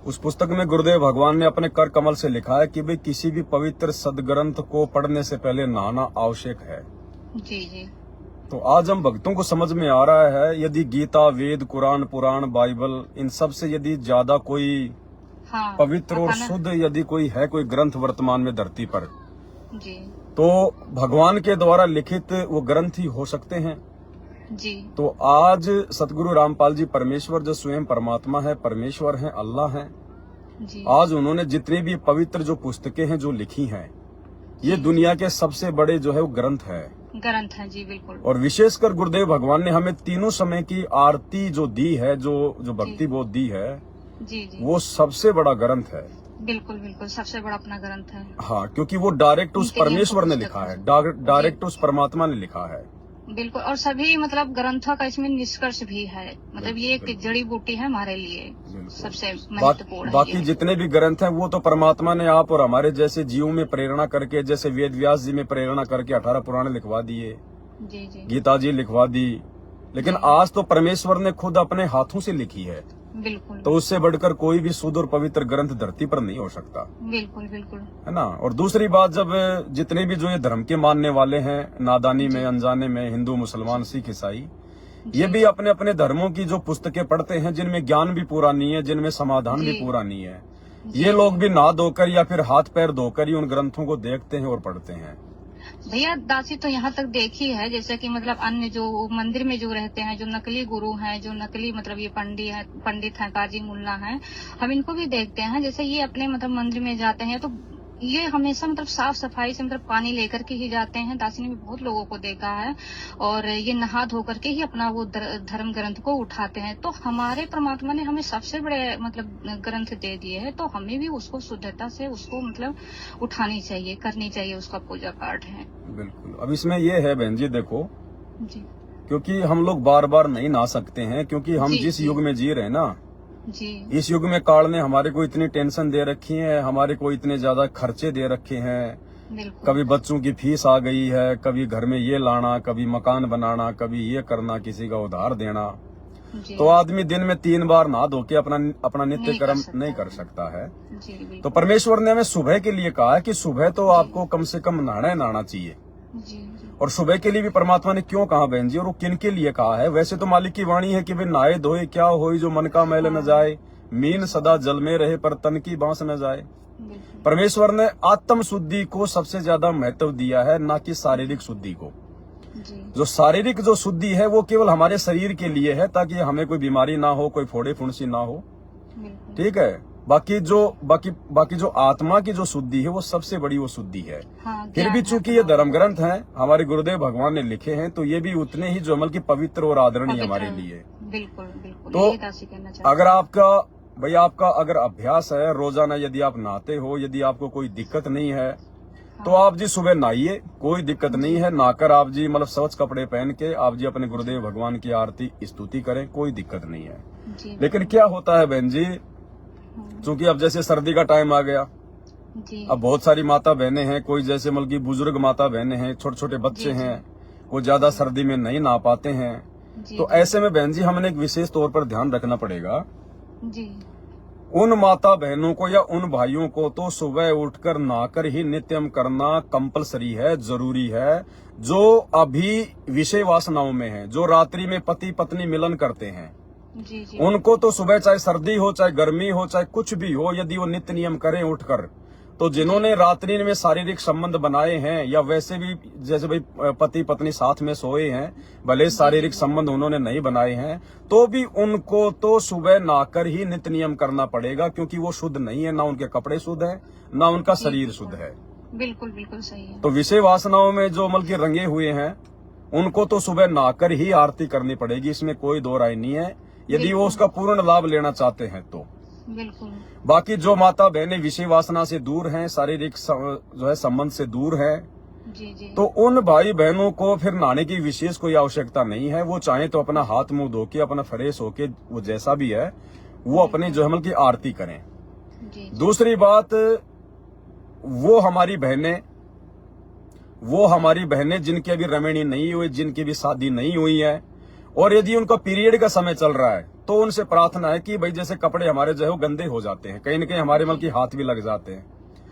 Speaker 1: उस पुस्तक में गुरुदेव भगवान ने अपने कर कमल से लिखा है कि भाई किसी भी पवित्र सदग्रंथ को पढ़ने से पहले नहाना आवश्यक है।
Speaker 2: जी जी।
Speaker 1: तो आज हम भक्तों को समझ में आ रहा है, यदि गीता, वेद, कुरान, पुराण, बाइबल, इन सब से यदि ज्यादा कोई पवित्र और शुद्ध यदि कोई है, कोई ग्रंथ वर्तमान में धरती पर,
Speaker 2: जी,
Speaker 1: तो भगवान के द्वारा लिखित वो ग्रंथ ही हो सकते हैं।
Speaker 2: जी।
Speaker 1: तो आज सतगुरु रामपाल जी परमेश्वर जो स्वयं परमात्मा है, परमेश्वर है, अल्लाह है, आज उन्होंने जितनी भी पवित्र जो पुस्तकें हैं जो लिखी हैं, ये दुनिया के सबसे बड़े जो है वो ग्रंथ है
Speaker 2: जी, बिल्कुल।
Speaker 1: और विशेषकर गुरुदेव भगवान ने हमें तीनों समय की आरती जो दी है, जो भक्ति बोध दी है,
Speaker 2: जी,
Speaker 1: वो सबसे बड़ा ग्रंथ है।
Speaker 2: बिल्कुल बिल्कुल, सबसे बड़ा अपना ग्रंथ है।
Speaker 1: हाँ, क्योंकि वो डायरेक्ट उस परमेश्वर ने लिखा है, डायरेक्ट उस परमात्मा ने लिखा है।
Speaker 2: बिल्कुल, और सभी मतलब ग्रंथों का इसमें निष्कर्ष भी है, मतलब ये एक जड़ी बूटी है हमारे लिए सबसे महत्वपूर्ण।
Speaker 1: बाकी जितने भी ग्रंथ हैं वो तो परमात्मा ने आप और हमारे जैसे जीवों में प्रेरणा करके, जैसे वेद व्यास जी में प्रेरणा करके 18 पुराण लिखवा दिए,
Speaker 2: जी जी,
Speaker 1: गीता जी लिखवा दी, लेकिन आज तो परमेश्वर ने खुद अपने हाथों से लिखी है।
Speaker 2: बिल्कुल
Speaker 1: तो उससे बढ़कर कोई भी शुद्ध और पवित्र ग्रंथ धरती पर नहीं हो सकता,
Speaker 2: बिल्कुल बिल्कुल
Speaker 1: है ना। और दूसरी बात, जब जितने भी जो ये धर्म के मानने वाले हैं, नादानी में, अनजाने में, हिंदू, मुसलमान, सिख, ईसाई, ये भी अपने अपने धर्मों की जो पुस्तकें पढ़ते हैं, जिनमें ज्ञान भी पूरा नहीं है, जिनमें समाधान भी पूरा नहीं है, ये लोग भी नहा धोकर या फिर हाथ पैर धोकर ही उन ग्रंथों को देखते हैं और पढ़ते हैं।
Speaker 2: भैया दासी तो यहाँ तक देखी है, जैसे कि मतलब अन्य जो मंदिर में जो रहते हैं, जो नकली गुरु हैं, जो नकली मतलब ये पंडित हैं, काजी मुल्ला हैं, हम इनको भी देखते हैं। जैसे ये अपने मतलब मंदिर में जाते हैं तो ये हमेशा मतलब साफ सफाई से मतलब पानी लेकर के ही जाते हैं। दासी ने भी बहुत लोगों को देखा है, और ये नहा धो करके ही अपना वो धर्म ग्रंथ को उठाते हैं। तो हमारे परमात्मा ने हमें सबसे बड़े मतलब ग्रंथ दे दिए हैं, तो हमें भी उसको शुद्धता से उसको मतलब उठानी चाहिए, करनी चाहिए, उसका पूजा पाठ है।
Speaker 1: बिल्कुल। अब इसमें ये है बहन जी, देखो
Speaker 2: जी
Speaker 1: क्योंकि हम लोग बार बार नहीं नहा सकते हैं, क्योंकि हम
Speaker 2: जी,
Speaker 1: जिस
Speaker 2: जी।
Speaker 1: युग में जी रहे हैं ना,
Speaker 2: जी
Speaker 1: इस युग में काल ने हमारे को इतनी टेंशन दे रखी है, हमारे को इतने ज्यादा खर्चे दे रखे हैं।
Speaker 2: बिल्कुल
Speaker 1: कभी बच्चों की फीस आ गई है, कभी घर में ये लाना, कभी मकान बनाना, कभी ये करना, किसी का उधार देना।
Speaker 2: जी
Speaker 1: तो आदमी दिन में 3 बार नहा धो के अपना नित्य
Speaker 2: नहीं कर
Speaker 1: कर्म
Speaker 2: सकता
Speaker 1: नहीं
Speaker 2: है।
Speaker 1: कर सकता है।
Speaker 2: जी बिल्कुल।
Speaker 1: तो परमेश्वर ने हमें सुबह के लिए कहा है कि सुबह तो आपको कम से कम नहाना चाहिए।
Speaker 2: जी जी
Speaker 1: और सुबह के लिए भी परमात्मा ने क्यों कहा बहन जी, और वो किन के लिए कहा है? वैसे तो मालिक की वाणी है कि वे नहाए धोए क्या होई, जो मन का मैल न जाए, मीन सदा जल में रहे पर तन की बांस न जाए।
Speaker 2: बिल्कुल।
Speaker 1: परमेश्वर ने आत्म शुद्धि को सबसे ज्यादा महत्व दिया है, ना कि शारीरिक शुद्धि को।
Speaker 2: जी
Speaker 1: जो शारीरिक जो शुद्धि है वो केवल हमारे शरीर के लिए है, ताकि हमें कोई बीमारी ना हो, कोई फोड़े फुंसी ना हो,
Speaker 2: बिल्कुल।
Speaker 1: ठीक है। बाकी जो आत्मा की जो शुद्धि है वो सबसे बड़ी वो शुद्धि है।
Speaker 2: हाँ,
Speaker 1: फिर भी
Speaker 2: ज्ञान
Speaker 1: चूंकि
Speaker 2: है
Speaker 1: ये
Speaker 2: अपना।
Speaker 1: धर्म ग्रंथ हैं, हमारे गुरुदेव भगवान ने लिखे हैं, तो ये भी उतने ही जो अमल की पवित्र और आदरणीय
Speaker 2: पवित्र
Speaker 1: हमारे लिए।
Speaker 2: बिल्कुल बिल्कुल।
Speaker 1: तो
Speaker 2: यही दासी कहना चाहती
Speaker 1: अगर आपका अगर अभ्यास है रोजाना, यदि आप नहाते हो, यदि आपको कोई दिक्कत नहीं है, तो आप जी सुबह नहाइए, कोई दिक्कत नहीं है। नहाकर आप जी मतलब स्वच्छ कपड़े पहन के आप जी अपने गुरुदेव भगवान की आरती स्तुति करें, कोई दिक्कत नहीं है।
Speaker 2: जी
Speaker 1: लेकिन क्या होता है बहन जी, चूंकि अब जैसे सर्दी का टाइम आ गया,
Speaker 2: जी
Speaker 1: अब बहुत सारी माता बहनें हैं, कोई जैसे मतलब की बुजुर्ग माता बहनें हैं, छोटे छोटे बच्चे
Speaker 2: जी, जी।
Speaker 1: हैं, वो ज्यादा सर्दी में नहीं नहा पाते हैं।
Speaker 2: जी
Speaker 1: तो ऐसे में बहन जी हमें एक विशेष तौर पर ध्यान रखना पड़ेगा।
Speaker 2: जी
Speaker 1: उन माता बहनों को या उन भाइयों को तो सुबह उठकर नहाकर ही नित्यम करना कंपलसरी है, जरूरी है। जो अभी विषय वासनाओं में है, जो रात्रि में पति पत्नी मिलन करते हैं,
Speaker 2: जी जी
Speaker 1: उनको तो सुबह चाहे सर्दी हो, चाहे गर्मी हो, चाहे कुछ भी हो, यदि वो नित्य नियम करें उठकर, तो जिन्होंने रात्रि में शारीरिक संबंध बनाए हैं, या वैसे भी जैसे भाई पति पत्नी साथ में सोए हैं, भले शारीरिक संबंध उन्होंने नहीं बनाए हैं, तो भी उनको तो सुबह नहाकर ही नित्य नियम करना पड़ेगा, क्योंकि वो शुद्ध नहीं है, ना उनके कपड़े शुद्ध है, ना उनका शरीर शुद्ध है।
Speaker 2: बिल्कुल बिल्कुल सही है।
Speaker 1: तो विषय वासनाओं में जो अमल के रंगे हुए हैं, उनको तो सुबह नहाकर ही आरती करनी पड़ेगी, इसमें कोई दो राय नहीं है, यदि वो उसका पूर्ण लाभ लेना चाहते हैं तो।
Speaker 2: बिल्कुल।
Speaker 1: बाकी जो माता बहनें विषय वासना से दूर हैं, शारीरिक जो है संबंध से दूर है,
Speaker 2: जी जी
Speaker 1: तो उन भाई बहनों को फिर नहाने की विशेष कोई आवश्यकता नहीं है। वो चाहे तो अपना हाथ मुंह धो के, अपना फ्रेश होके, वो जैसा भी है वो अपनी जो अमल की आरती करें।
Speaker 2: जी
Speaker 1: दूसरी बात, वो हमारी बहनें जिनकी अभी रमणी नहीं हुई, जिनकी भी शादी नहीं हुई है, और यदि उनका पीरियड का समय चल रहा है, तो उनसे प्रार्थना है कि भाई जैसे कपड़े हमारे जो है वो गंदे हो जाते हैं, कहीं न कहीं हमारे मतलब की हाथ भी लग जाते हैं,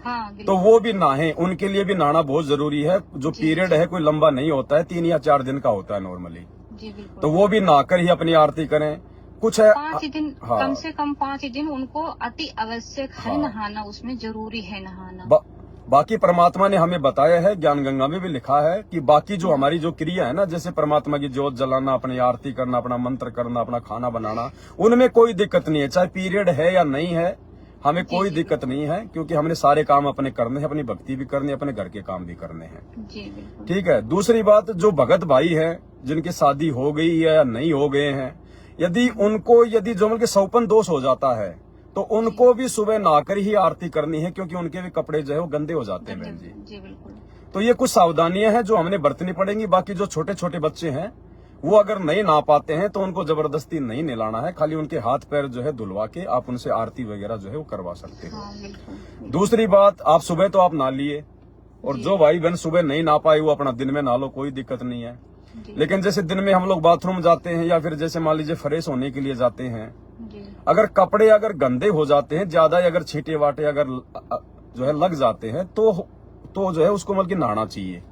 Speaker 2: हाँ
Speaker 1: तो
Speaker 2: बिल्कुल।
Speaker 1: वो भी नहाएं। उनके लिए भी नहाना बहुत जरूरी है। जो पीरियड है कोई लंबा नहीं होता है, 3 या 4 दिन का होता है नॉर्मली,
Speaker 2: जी बिल्कुल।
Speaker 1: तो वो भी नहाकर ही अपनी आरती करें। कुछ है
Speaker 2: 5 दिन,
Speaker 1: हाँ।
Speaker 2: कम से कम 5 दिन उनको अति आवश्यक है
Speaker 1: हाँ।
Speaker 2: नहाना, उसमें जरूरी है नहाना।
Speaker 1: बाकी परमात्मा ने हमें बताया है, ज्ञान गंगा में भी लिखा है कि बाकी जो हमारी जो क्रिया है ना, जैसे परमात्मा की ज्योत जलाना, अपनी आरती करना, अपना मंत्र करना, अपना खाना बनाना, उनमें कोई दिक्कत नहीं है, चाहे पीरियड है या नहीं है, हमें कोई दिक्कत नहीं है, क्योंकि हमने सारे काम अपने करने हैं, अपनी भक्ति भी करनी है, अपने घर के काम भी करने हैं,
Speaker 2: जी बिल्कुल।
Speaker 1: ठीक है। दूसरी बात, जो भगत भाई है जिनकी शादी हो गई है या नहीं हो गए हैं, यदि जो मतलब के सौपन दोष हो जाता है, तो उनको भी सुबह नहाकर ही आरती करनी है, क्योंकि उनके भी कपड़े जो है वो गंदे हो जाते हैं बहन जी।
Speaker 2: जी बिल्कुल।
Speaker 1: तो ये कुछ सावधानियां हैं जो हमने बरतनी पड़ेंगी। बाकी जो छोटे छोटे बच्चे हैं, वो अगर नहीं नहा पाते हैं, तो उनको जबरदस्ती नहीं नहलाना है, खाली उनके हाथ पैर जो है धुलवा के आप उनसे आरती वगैरह जो है वो करवा सकते हो।
Speaker 2: हाँ बिल्कुल।
Speaker 1: दूसरी बात, आप सुबह तो आप नहा लिए, और जो भाई बहन सुबह नहीं नहा पाए वो अपना दिन में नहा लो, कोई दिक्कत नहीं है।
Speaker 2: जी।
Speaker 1: लेकिन जैसे दिन में हम लोग बाथरूम जाते हैं या फिर जैसे मान लीजिए फ्रेश होने के लिए जाते हैं,
Speaker 2: जी।
Speaker 1: अगर कपड़े अगर गंदे हो जाते हैं ज्यादा, अगर छींटे वाटे अगर जो है लग जाते हैं तो जो है उसको मतलब कि नहाना चाहिए।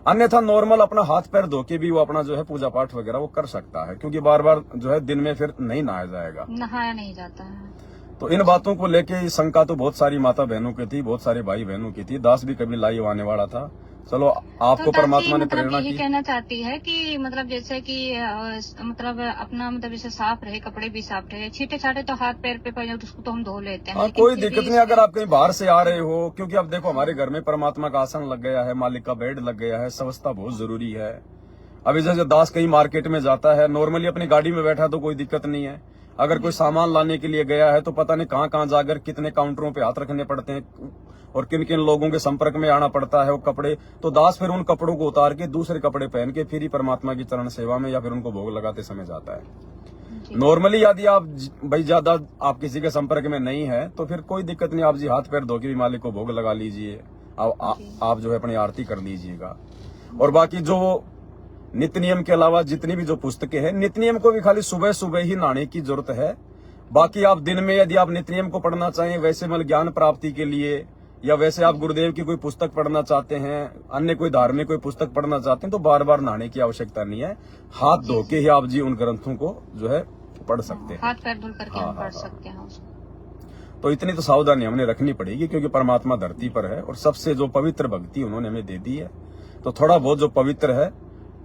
Speaker 1: अन्यथा नॉर्मल अपना हाथ पैर धो के भी वो अपना जो है पूजा पाठ वगैरह वो कर सकता है, क्योंकि बार बार जो है दिन में फिर नहीं नहाया जाएगा।
Speaker 2: नहाया नहीं जाता है।
Speaker 1: तो इन बातों को लेके शंका तो बहुत सारी माता बहनों की थी, बहुत सारे भाई बहनों की थी। दास भी कभी लाइव आने वाला था। चलो आपको
Speaker 2: तो दासी
Speaker 1: परमात्मा ने
Speaker 2: मतलब
Speaker 1: प्रेरणा
Speaker 2: यही
Speaker 1: की।
Speaker 2: कहना चाहती है कि मतलब जैसे कि मतलब अपना मतलब जैसे साफ रहे, कपड़े भी साफ रहे, छींटे छाटे तो हाथ पैर पे पड़ जाए तो उसको तो हम धो लेते हैं,
Speaker 1: हाँ,
Speaker 2: लेकिन
Speaker 1: कोई
Speaker 2: फिर
Speaker 1: दिक्कत
Speaker 2: भी
Speaker 1: नहीं अगर
Speaker 2: इसमें
Speaker 1: आप कहीं बाहर से आ रहे हो, क्योंकि अब देखो हमारे घर में परमात्मा का आसन लग गया है, मालिक का बेड लग गया है, स्वच्छता बहुत जरूरी है। अभी जैसे दास कहीं मार्केट में जाता है, नॉर्मली अपनी गाड़ी में बैठा तो कोई दिक्कत नहीं है। अगर कोई सामान लाने के लिए गया है तो पता नहीं कहाँ कहाँ जाकर कितने काउंटरों पे हाथ रखने पड़ते हैं और किन किन लोगों के संपर्क में आना पड़ता है वो कपड़े। तो दास फिर उन कपड़ों को उतार के दूसरे कपड़े पहन के फिर ही परमात्मा की चरण सेवा में या फिर उनको भोग लगाते समय जाता है। नॉर्मली यदि आप भाई ज्यादा आप किसी के संपर्क में नहीं है तो फिर कोई दिक्कत नहीं, आप जी हाथ पैर धो के भी मालिक को भोग लगा लीजिए। आप जो है अपनी आरती कर लीजिएगा। और बाकी जो नित्य नियम के अलावा जितनी भी जो पुस्तकें हैं, नित्य नियम को भी खाली सुबह सुबह ही नहाने की जरूरत है। बाकी आप दिन में यदि आप नित्य नियम को पढ़ना चाहें, वैसे मतलब ज्ञान प्राप्ति के लिए, या वैसे आप गुरुदेव की कोई पुस्तक पढ़ना चाहते हैं, अन्य कोई धार्मिक कोई पुस्तक पढ़ना चाहते हैं, तो बार बार नहाने की आवश्यकता नहीं है। हाथ धो के ही आप जी उन ग्रंथों को जो है पढ़ सकते हैं।
Speaker 2: हाथ पैर धुल करके हम पढ़
Speaker 1: हाँ।
Speaker 2: सकते हैं उसको।
Speaker 1: तो इतनी तो सावधानी हमने रखनी पड़ेगी, क्योंकि परमात्मा धरती पर है और सबसे जो पवित्र भक्ति उन्होंने हमें दे दी है। तो थोड़ा बहुत जो पवित्र है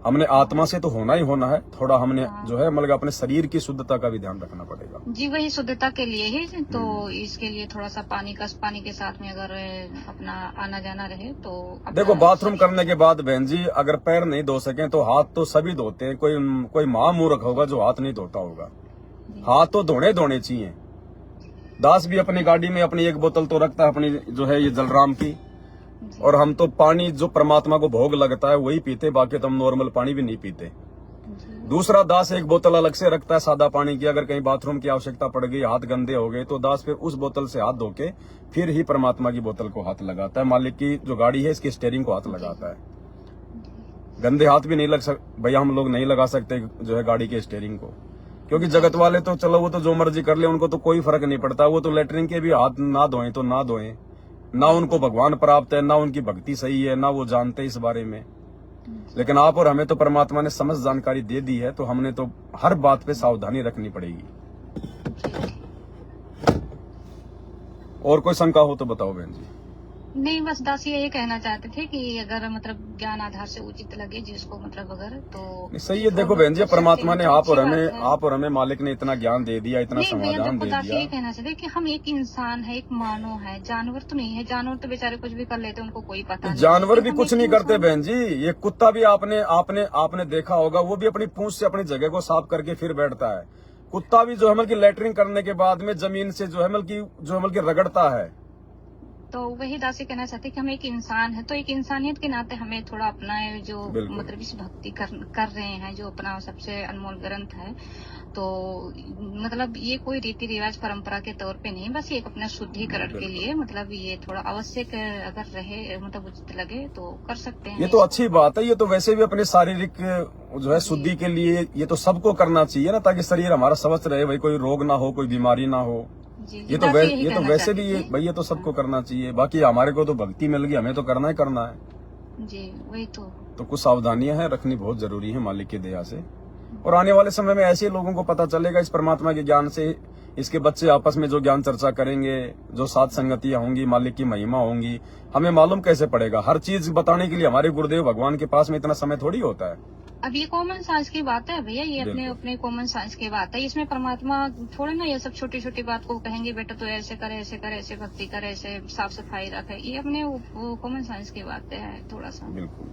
Speaker 1: हमने आत्मा से तो होना ही होना है, थोड़ा हमने जो है मतलब अपने शरीर की शुद्धता का भी ध्यान रखना पड़ेगा।
Speaker 2: जी, वही शुद्धता के लिए ही तो इसके लिए थोड़ा सा पानी के साथ में अगर अपना आना जाना रहे तो
Speaker 1: देखो बाथरूम करने के बाद बहन जी अगर पैर नहीं धो सके तो हाथ तो सभी धोते हैं। कोई महामूर्ख होगा जो हाथ नहीं धोता होगा। हाथ तो धोने चाहिए। दास भी अपनी गाड़ी में अपनी एक बोतल तो रखता है अपनी जो है ये जलराम की, और हम तो पानी जो परमात्मा को भोग लगता है वही पीते, बाकी तो हम नॉर्मल पानी भी नहीं पीते। दूसरा दास एक बोतल अलग से रखता है सादा पानी की, अगर कहीं बाथरूम की आवश्यकता पड़ गई, हाथ गंदे हो गए तो दास फिर उस बोतल से हाथ धो के फिर ही परमात्मा की बोतल को हाथ लगाता है। मालिक की जो गाड़ी है इसकी स्टीयरिंग को हाथ लगाता है। गंदे हाथ भी नहीं भैया हम लोग नहीं लगा सकते जो है गाड़ी के स्टीयरिंग को, क्योंकि जगत वाले तो चलो वो तो जो मर्जी कर ले, उनको तो कोई फर्क नहीं पड़ता। वो तो लेटरिन के भी हाथ ना धोएं तो ना धोएं, ना उनको भगवान प्राप्त है, ना उनकी भक्ति सही है, ना वो जानते इस बारे में। लेकिन आप और हमें तो परमात्मा ने समस्त जानकारी दे दी है, तो हमने तो हर बात पे सावधानी रखनी पड़ेगी। और कोई शंका हो तो बताओ बहन जी।
Speaker 2: नहीं, बस दासी यही कहना चाहते थे कि अगर मतलब ज्ञान आधार से उचित लगे जिसको मतलब अगर तो
Speaker 1: सही है। देखो बहन जी परमात्मा ने आप और हमें मालिक ने इतना ज्ञान दे दिया, इतना समाधान दे दिया।
Speaker 2: यही कहना चाहते कि हम एक इंसान है, एक मानव है, जानवर तो नहीं है। जानवर तो बेचारे कुछ भी कर लेते, उनको कोई पता नहीं।
Speaker 1: जानवर भी कुछ नहीं करते बहन जी। ये कुत्ता भी आपने देखा होगा, वो भी अपनी पूंछ से अपनी जगह को साफ करके फिर बैठता है। कुत्ता भी जो है मतलब लैटरिन करने के बाद में जमीन से जो है मतलब की रगड़ता है।
Speaker 2: तो वही दासी कहना चाहते कि हम एक इंसान है, तो एक इंसानियत के नाते हमें थोड़ा अपना जो मतलब इस भक्ति कर रहे हैं, जो अपना सबसे अनमोल ग्रंथ है, तो मतलब ये कोई रीति रिवाज परंपरा के तौर पे नहीं, बस एक अपने शुद्धिकरण के लिए मतलब ये थोड़ा आवश्यक अगर रहे मतलब उचित लगे तो कर सकते हैं।
Speaker 1: ये तो अच्छी बात है। ये तो वैसे भी अपने शारीरिक जो है शुद्धि के लिए ये तो सबको करना चाहिए ना, ताकि शरीर हमारा स्वस्थ रहे, भाई कोई रोग ना हो, कोई बीमारी ना हो। ये तो वैसे भी भाई ये तो सबको करना चाहिए। बाकी हमारे को तो भक्ति मिल गई, हमें तो करना ही करना है
Speaker 2: जी। वही तो
Speaker 1: कुछ सावधानियां हैं रखनी बहुत जरूरी है मालिक की दया से। और आने वाले समय में ऐसे लोगों को पता चलेगा इस परमात्मा के ज्ञान से, इसके बच्चे आपस में जो ज्ञान चर्चा करेंगे, जो सात संगतियां होंगी, मालिक की महिमा होंगी, हमें मालूम कैसे पड़ेगा। हर चीज बताने के लिए हमारे गुरुदेव भगवान के पास में इतना समय थोड़ी होता है।
Speaker 2: अब ये कॉमन साइंस की बात है भैया, ये अपने कॉमन साइंस की बात है। इसमें परमात्मा थोड़ा ना ये सब छोटी छोटी बात को कहेंगे, बेटा तो ऐसे करे, ऐसे करे, ऐसे भक्ति करे, ऐसे साफ सफाई रखे। ये अपने कॉमन साइंस की बात है थोड़ा सा।
Speaker 1: बिल्कुल।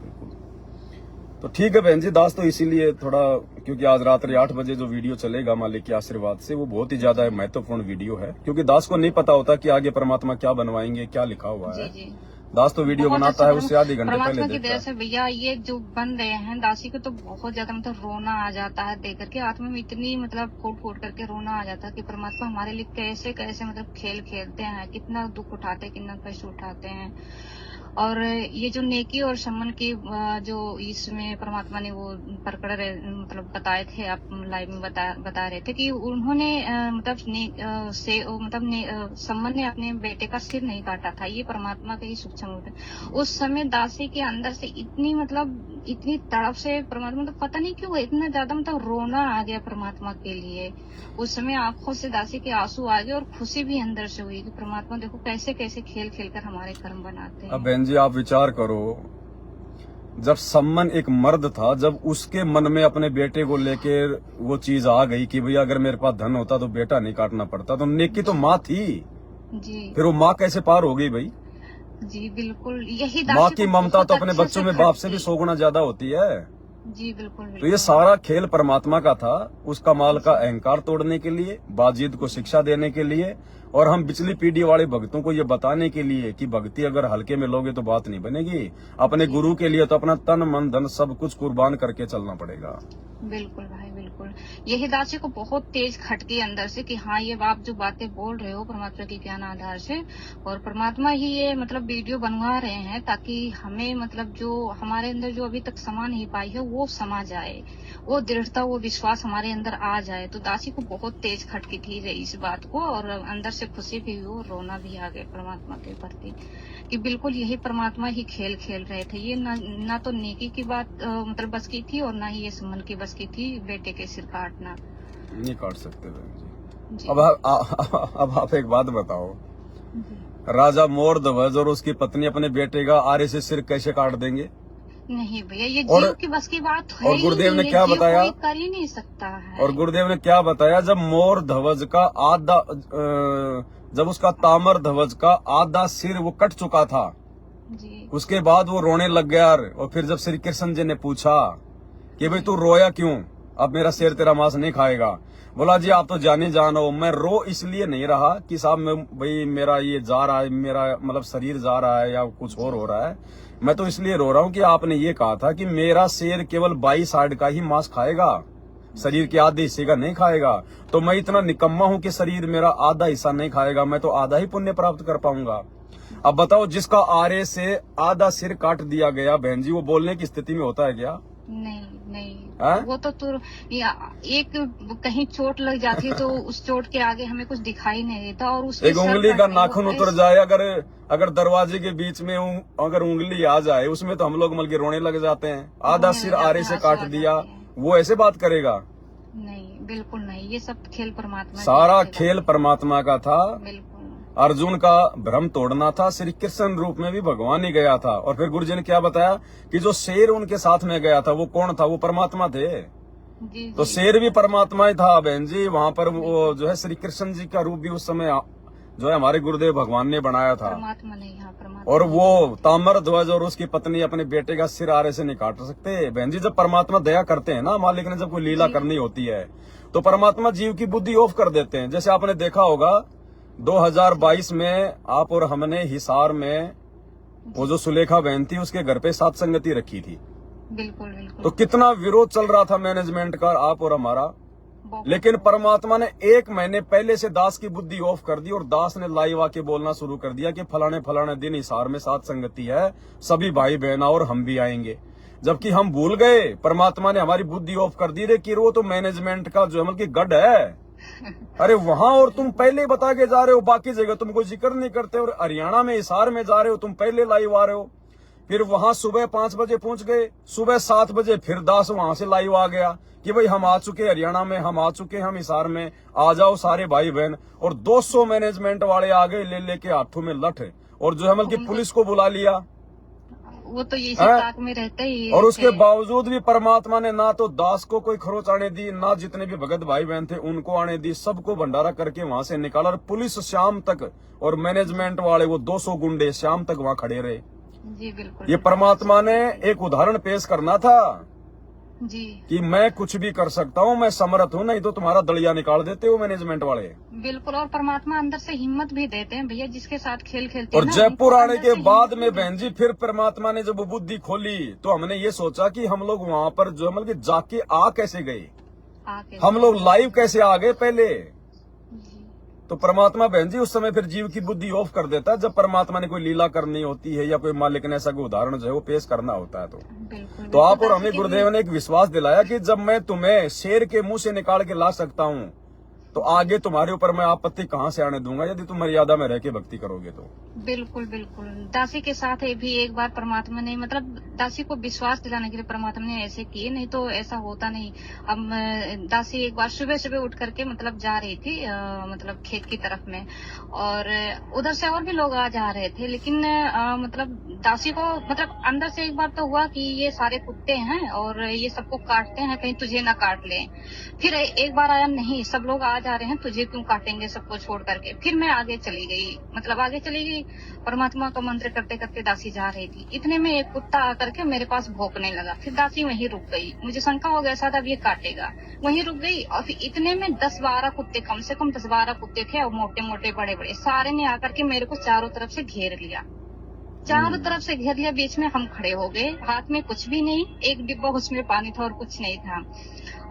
Speaker 1: तो ठीक है बहन जी, दास तो इसीलिए थोड़ा, क्योंकि आज रात्रि 8 बजे जो वीडियो चलेगा मालिक के आशीर्वाद से, वो बहुत ही ज्यादा महत्वपूर्ण वीडियो है, क्योंकि दास को नहीं पता होता कि आगे परमात्मा क्या बनवाएंगे, क्या लिखा हुआ है।
Speaker 2: जी।
Speaker 1: दास तो वीडियो बनाता है उससे आधे घंटे पहले
Speaker 2: परमात्मा की दया से भैया ये जो बन रहे हैं, दासी को तो बहुत ज्यादा मतलब रोना आ जाता है देख करके, आत्मा में इतनी मतलब फूट करके रोना आ जाता है कि परमात्मा हमारे लिए कैसे कैसे मतलब खेल खेलते हैं, कितना दुख उठाते हैं, कितना कष्ट उठाते हैं। और ये जो नेकी और सम्मान की जो इसमें परमात्मा ने वो प्रकट मतलब बताए थे, आप लाइव में बता रहे थे कि उन्होंने सम्मान ने अपने बेटे का सिर नहीं काटा था। ये परमात्मा का ही सूक्ष्म रूप है। उस समय दासी के अंदर से इतनी तड़प से परमात्मा, मतलब पता नहीं क्यों इतना ज्यादा रोना आ गया परमात्मा के लिए। उस समय आंखों से दासी के आंसू आ गए और खुशी भी अंदर से हुई कि परमात्मा देखो कैसे कैसे खेल खेल कर हमारे कर्म बनाते हैं।
Speaker 1: अब बहन जी आप विचार करो, जब सम्मन एक मर्द था, जब उसके मन में अपने बेटे को लेकर वो चीज आ गई कि भैया अगर मेरे पास धन होता तो बेटा नहीं काटना पड़ता, तो नेकी तो माँ थी
Speaker 2: जी।
Speaker 1: फिर वो माँ कैसे पार हो गई भाई?
Speaker 2: जी बिल्कुल, यही
Speaker 1: माँ की ममता तो अपने बच्चों में बाप से भी 100 गुना ज्यादा होती है।
Speaker 2: जी बिल्कुल,
Speaker 1: तो ये सारा खेल परमात्मा का था, उसका माल का अहंकार तोड़ने के लिए, बाजिद को शिक्षा देने के लिए, और हम पिछली पीढ़ी वाले भक्तों को ये बताने के लिए कि भक्ति अगर हल्के में लोगे तो बात नहीं बनेगी। अपने गुरु के लिए तो अपना तन मन धन सब कुछ कुर्बान करके चलना पड़ेगा।
Speaker 2: बिल्कुल भाई बिल्कुल, यही दासी को बहुत तेज खटकी अंदर से कि हाँ ये आप जो बातें बोल रहे हो परमात्मा के ज्ञान आधार से, और परमात्मा ही ये वीडियो बनवा रहे हैं ताकि हमें जो हमारे अंदर जो अभी तक समा नहीं पाई है वो समा जाए, वो दृढ़ता वो विश्वास हमारे अंदर आ जाए। तो दासी को बहुत तेज खटकी थी इस बात को, और अंदर से खुशी भी हुई और रोना भी आ गया परमात्मा के प्रति कि बिल्कुल यही परमात्मा ही खेल खेल रहे थे। ये ना तो नेकी की बात बस की थी, और ना ही ये सम्मान की बस की थी बेटे के सिर काटना।
Speaker 1: नहीं काट सकते बहन जी।
Speaker 2: जी।
Speaker 1: अब आप एक बात बताओ, राजा मोर ध्वज और उसकी पत्नी अपने बेटे का आरे से सिर कैसे काट देंगे?
Speaker 2: नहीं भैया, ये जीव की बस की बात है।
Speaker 1: और गुरुदेव ने क्या बताया?
Speaker 2: कोई कर ही नहीं सकता है।
Speaker 1: और गुरुदेव ने क्या बताया? जब मोर ध्वज का आधा जब उसका तामर ध्वज का आधा सिर वो कट चुका था
Speaker 2: जी।
Speaker 1: उसके बाद वो रोने लग गया। और फिर जब श्री कृष्ण जी ने पूछा कि भाई तू रोया क्यों, अब मेरा शेर तेरा मांस नहीं खाएगा, बोला जी आप तो जाने जान हो, मैं रो इसलिए नहीं रहा कि साहब मैं भाई मेरा ये जा रहा है, मेरा शरीर जा रहा है या कुछ और हो रहा है, मैं तो इसलिए रो रहा हूँ कि आपने ये कहा था कि मेरा शेर केवल 22 साइड का ही मांस खाएगा, शरीर के आधे हिस्से का नहीं खाएगा। तो मैं इतना निकम्मा हूँ कि शरीर मेरा आधा हिस्सा नहीं खाएगा, मैं तो आधा ही पुण्य प्राप्त कर पाऊंगा। अब बताओ, जिसका आरे से आधा सिर काट दिया गया बहन जी, वो बोलने की स्थिति में होता है क्या?
Speaker 2: नहीं नहीं
Speaker 1: है?
Speaker 2: वो तो एक कहीं चोट लग जाती है तो उस चोट के आगे हमें कुछ दिखाई नहीं देता, और उसके
Speaker 1: एक उंगली का नाखून उतर जाए, अगर दरवाजे के बीच में अगर उंगली आ जाए उसमें तो हम लोग के रोने लग जाते हैं। आधा सिर आरे से काट दिया, वो ऐसे बात करेगा?
Speaker 2: नहीं बिल्कुल नहीं, ये सब खेल परमात्मा,
Speaker 1: सारा खेल परमात्मा का था।
Speaker 2: बिल्कुल।
Speaker 1: अर्जुन का भ्रम तोड़ना था, श्री कृष्ण रूप में भी भगवान ही गया था। और फिर गुरु जी ने क्या बताया कि जो शेर उनके साथ में गया था वो कौन था? वो परमात्मा थे।
Speaker 2: जी,
Speaker 1: तो शेर भी परमात्मा ही था बहन जी। वहाँ पर वो जो है श्री कृष्ण जी का रूप भी उस समय जो है हमारे गुरुदेव भगवान ने बनाया था।
Speaker 2: परमात्मा नहीं, हाँ परमात्मा।
Speaker 1: और वो ताम्र ध्वज और उसकी पत्नी अपने बेटे का सिर आरे से नहीं काट सकते बहन जी। जब परमात्मा दया करते हैं ना, मालिक ने जब कोई लीला करनी होती है तो परमात्मा जीव की बुद्धि ऑफ कर देते हैं। जैसे आपने देखा होगा 2022 में आप और हमने हिसार में वो जो सुलेखा बहन थी उसके घर पे सात संगति रखी थी।
Speaker 2: बिल्कुल बिल्कुल।
Speaker 1: तो कितना विरोध चल रहा था मैनेजमेंट का, आप और हमारा, लेकिन परमात्मा ने 1 महीने पहले से दास की बुद्धि ऑफ कर दी और दास ने लाइव आके बोलना शुरू कर दिया कि फलाने दिन हिसार में सात संगति है, सभी भाई बहना और हम भी आएंगे। जबकि हम भूल गए, परमात्मा ने हमारी बुद्धि ऑफ कर दी रे कि वो तो मैनेजमेंट का जो है गढ़ है। अरे वहां और तुम पहले बता के जा रहे हो, बाकी जगह तुम कोई जिक्र नहीं करते, और हरियाणा में हिसार में जा रहे हो तुम पहले लाइव आ रहे हो। फिर वहां सुबह 5 बजे पहुंच गए, सुबह 7 बजे फिर दास वहां से लाइव आ गया कि भाई हम आ चुके हरियाणा में, हम आ चुके हम हिसार में, आ जाओ सारे भाई बहन। और 200 मैनेजमेंट वाले आ गए लेके हाथों में लठ, और जो है पुलिस को बुला लिया।
Speaker 2: वो तो ये ताक में रहते ही।
Speaker 1: और उसके बावजूद भी परमात्मा ने ना तो दास को कोई खरोच आने दी, ना जितने भी भगत भाई बहन थे उनको आने दी, सबको भंडारा करके वहां से निकाला। और पुलिस शाम तक और मैनेजमेंट वाले वो 200 गुंडे शाम तक वहां खड़े रहे।
Speaker 2: जी बिल्कुल।
Speaker 1: ये परमात्मा ने एक उदाहरण पेश करना था
Speaker 2: जी
Speaker 1: कि मैं कुछ भी कर सकता हूँ, मैं समर्थ हूँ, नहीं तो तुम्हारा दलिया निकाल देते हो मैनेजमेंट वाले।
Speaker 2: बिल्कुल। और परमात्मा अंदर से हिम्मत भी देते हैं भैया, जिसके साथ खेल खेलते
Speaker 1: और जयपुर आने के बाद में बहन जी फिर परमात्मा ने जब बुद्धि खोली तो हमने ये सोचा कि हम लोग वहाँ पर जो है जाके आ कैसे गए, हम लोग लाइव कैसे आ गए पहले। तो परमात्मा बहन जी उस समय फिर जीव की बुद्धि ऑफ कर देता है, जब परमात्मा ने कोई लीला करनी होती है या कोई मालिक ने ऐसा कोई उदाहरण जो है वो पेश करना होता है।
Speaker 2: बिल्कुल
Speaker 1: तो आप और
Speaker 2: दासी
Speaker 1: हमें
Speaker 2: के
Speaker 1: गुरुदेव ने एक विश्वास दिलाया कि जब मैं तुम्हें शेर के मुंह से निकाल के ला सकता हूँ, तो आगे तुम्हारे ऊपर मैं आपत्ति कहाँ से आने दूंगा, यदि तुम मर्यादा में रह के भक्ति करोगे तो।
Speaker 2: बिल्कुल बिल्कुल दासी के साथ भी एक बार परमात्मा ने मतलब दासी को विश्वास दिलाने के लिए परमात्मा ने ऐसे किए, नहीं तो ऐसा होता नहीं। अब दासी एक बार सुबह सुबह उठ करके मतलब जा रही थी मतलब खेत की तरफ में, और उधर से और भी लोग आ जा रहे थे, लेकिन मतलब दासी को मतलब अंदर से एक बार तो हुआ कि ये सारे कुत्ते हैं और ये सबको काटते हैं, कहीं तुझे ना काट ले। फिर एक बार आया, नहीं सब लोग आ जा रहे हैं, तुझे क्यों काटेंगे सबको छोड़ करके। फिर मैं आगे चली गई, मतलब आगे चली गई, परमात्मा का मंत्र करते करते दासी जा रही थी। इतने में एक कुत्ता आकर के मेरे पास भौंकने लगा। फिर दासी वहीं रुक गई, मुझे शंका हो गया शायद अब ये काटेगा, वहीं रुक गई। और फिर इतने में 10-12 कुत्ते, कम से कम 10-12 कुत्ते थे, और मोटे मोटे बड़े बड़े, सारे ने आकर के मेरे को चारों तरफ से घेर लिया। चारों तरफ से घेर लिया, बीच में हम खड़े हो गए, हाथ में कुछ भी नहीं, एक डिब्बा उसमें पानी था और कुछ नहीं था।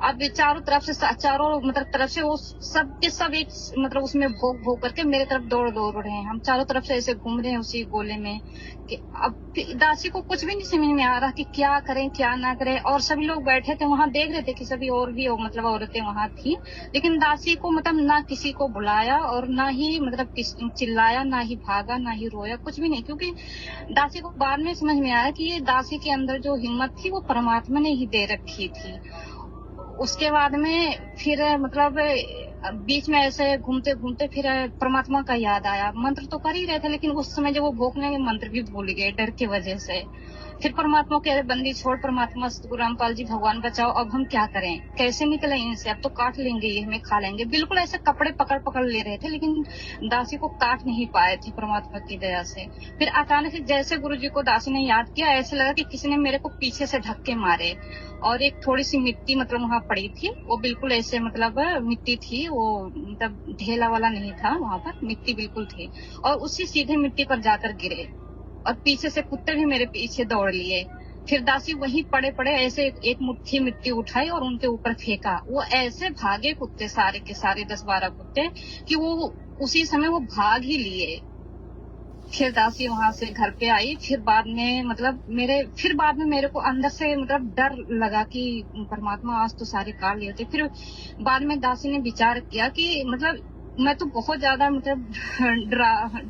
Speaker 2: अब चारों तरफ से, चारों मतलब तरफ से वो सब के सब एक मतलब उसमें भोग भोग करके मेरे तरफ दौड़ रहे हैं। हम चारों तरफ से ऐसे घूम रहे हैं उसी गोले में कि अब दासी को कुछ भी नहीं समझ में आ रहा कि क्या करें क्या ना करें। और सभी लोग बैठे थे वहां, देख रहे थे कि सभी और भी मतलब औरतें वहां थी, लेकिन दासी को मतलब ना किसी को बुलाया और ना ही मतलब चिल्लाया, ना ही भागा, ना ही रोया, कुछ भी नहीं। क्योंकि दासी को बाद में समझ में आया कि ये दासी के अंदर जो हिम्मत थी वो परमात्मा ने ही दे रखी थी। उसके बाद में फिर मतलब बीच में ऐसे घूमते घूमते फिर परमात्मा का याद आया। मंत्र तो कर ही रहे थे, लेकिन उस समय जब वो भोंकने में मंत्र भी भूल गए डर की वजह से। फिर परमात्मा कह रहे, बंदी छोड़, परमात्मा सतगुरु रामपाल जी भगवान बचाओ, अब हम क्या करें, कैसे निकले इनसे, अब तो काट लेंगे ये, हमें खा लेंगे। बिल्कुल ऐसे कपड़े पकड़ पकड़ ले रहे थे, लेकिन दासी को काट नहीं पाए थे परमात्मा की दया से। फिर अचानक से जैसे गुरु जी को दासी ने याद किया, ऐसे लगा कि किसी ने मेरे को पीछे से धक्के मारे, और एक थोड़ी सी मिट्टी मतलब वहां पड़ी थी, वो बिल्कुल ऐसे मतलब मिट्टी थी, वो मतलब ढेला वाला नहीं था, वहां पर मिट्टी बिल्कुल थी, और उसी सीधे मिट्टी पर जाकर गिरे। और पीछे से कुत्ते भी मेरे पीछे दौड़ लिए। फिर दासी वहीं पड़े पड़े ऐसे एक मुट्ठी मिट्टी उठाई और उनके ऊपर फेंका। वो ऐसे भागे कुत्ते, सारे के सारे 10-12 कुत्ते, कि वो उसी समय वो भाग ही लिए। फिर दासी वहां से घर पे आई। फिर बाद में मेरे को अंदर से मतलब डर लगा कि परमात्मा आज तो सारे काट लिए थे। फिर बाद में दासी ने विचार किया कि मतलब मैं तो बहुत ज्यादा मतलब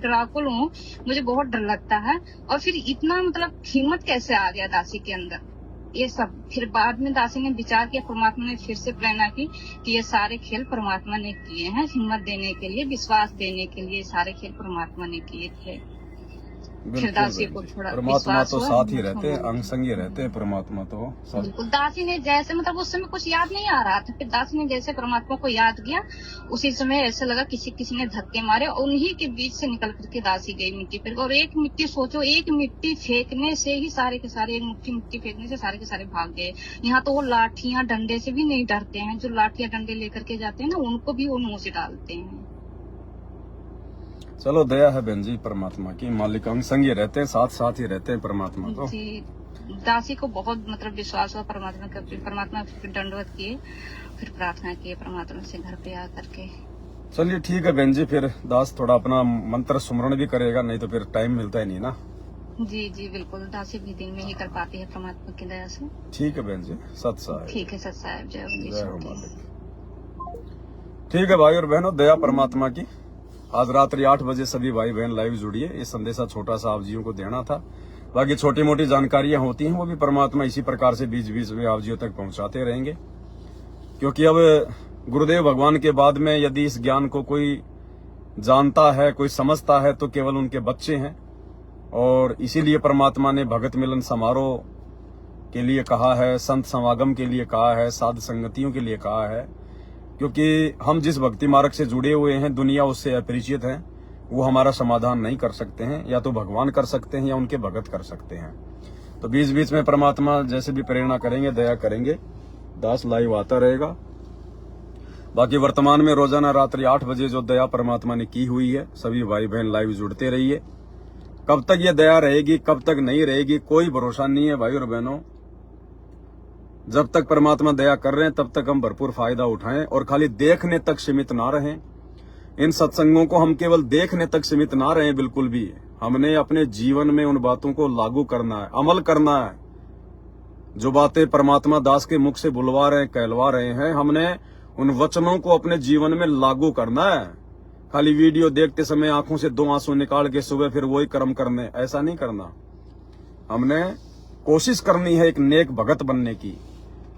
Speaker 2: डराकुल हूँ, मुझे बहुत डर लगता है, और फिर इतना मतलब हिम्मत कैसे आ गया दासी के अंदर, ये सब। फिर बाद में दासी ने विचार किया, परमात्मा ने फिर से प्रेरणा की कि ये सारे खेल परमात्मा ने किए हैं, हिम्मत देने के लिए, विश्वास देने के लिए सारे खेल परमात्मा ने किए थे। फिर दासी को थोड़ा
Speaker 1: परमात्मा तो साथ ही रहते हैं, अंग संगी रहते हैं परमात्मा तो सब।
Speaker 2: बिल्कुल दासी ने जैसे मतलब उस समय कुछ याद नहीं आ रहा था, फिर दासी ने जैसे परमात्मा को याद किया, उसी समय ऐसे लगा किसी ने धक्के मारे, और उन्हीं के बीच से निकल करके दासी गई मिट्टी पर। और एक मिट्टी सोचो, एक मिट्टी फेंकने से ही सारे के सारे, एक मुट्ठी मिट्टी फेंकने से सारे के सारे भाग गए। यहाँ तो वो लाठियां डंडे से भी नहीं डरते हैं, जो लाठियां डंडे लेकर के जाते हैं ना, उनको भी वो मुंह से डालते हैं।
Speaker 1: चलो दया है बहन जी परमात्मा की, मालिक अंग संगी रहते हैं, साथ साथ ही रहते हैं परमात्मा तो।
Speaker 2: जी दासी को बहुत मतलब विश्वास हुआ परमात्मा का। परमात्मा फिर दंडवत किए, फिर प्रार्थना किए परमात्मा से घर पे आकर के।
Speaker 1: चलिए ठीक है बहन जी, फिर दास थोड़ा अपना मंत्र सुमरण भी करेगा, नहीं तो फिर टाइम मिलता ही नहीं ना।
Speaker 2: जी जी बिल्कुल, दासी भी दिन में ही कर पाती है परमात्मा की दया से।
Speaker 1: ठीक है बहन जी, सत साहिब।
Speaker 2: ठीक है सत साहिब,
Speaker 1: जय हो मालिक। ठीक है भाई और बहनों, दया परमात्मा की। आज रात्रि 8 बजे सभी भाई बहन लाइव जुड़िए। ये संदेशा छोटा सा आप जियों को देना था, बाकी छोटी मोटी जानकारियां होती हैं वो भी परमात्मा इसी प्रकार से बीच बीच में आप जियों तक पहुंचाते रहेंगे। क्योंकि अब गुरुदेव भगवान के बाद में यदि इस ज्ञान को कोई जानता है, कोई समझता है, तो केवल उनके बच्चे हैं। और इसीलिए परमात्मा ने भगत मिलन समारोह के लिए कहा है, संत समागम के लिए कहा है, साध संगतियों के लिए कहा है। क्योंकि हम जिस भक्ति मार्ग से जुड़े हुए हैं, दुनिया उससे अपरिचित है, वो हमारा समाधान नहीं कर सकते हैं। या तो भगवान कर सकते हैं या उनके भगत कर सकते हैं। तो बीच बीच में परमात्मा जैसे भी प्रेरणा करेंगे, दया करेंगे, दास लाइव आता रहेगा। बाकी वर्तमान में रोजाना रात्रि 8 बजे जो दया परमात्मा ने की हुई है, सभी भाई बहन लाइव जुड़ते रहिए। कब तक ये दया रहेगी, कब तक नहीं रहेगी, कोई भरोसा नहीं है भाई और बहनों। जब तक परमात्मा दया कर रहे हैं तब तक हम भरपूर फायदा उठाएं, और खाली देखने तक सीमित ना रहें। इन सत्संगों को हम केवल देखने तक सीमित ना रहे बिल्कुल भी। हमने अपने जीवन में उन बातों को लागू करना है, अमल करना है। जो बातें परमात्मा दास के मुख से बुलवा रहे हैं, कहलवा रहे हैं, हमने उन वचनों को अपने जीवन में लागू करना है। खाली वीडियो देखते समय आंखों से 2 आंसू निकाल के सुबह फिर वही कर्म करने, ऐसा नहीं करना। हमने कोशिश करनी है एक नेक भगत बनने की,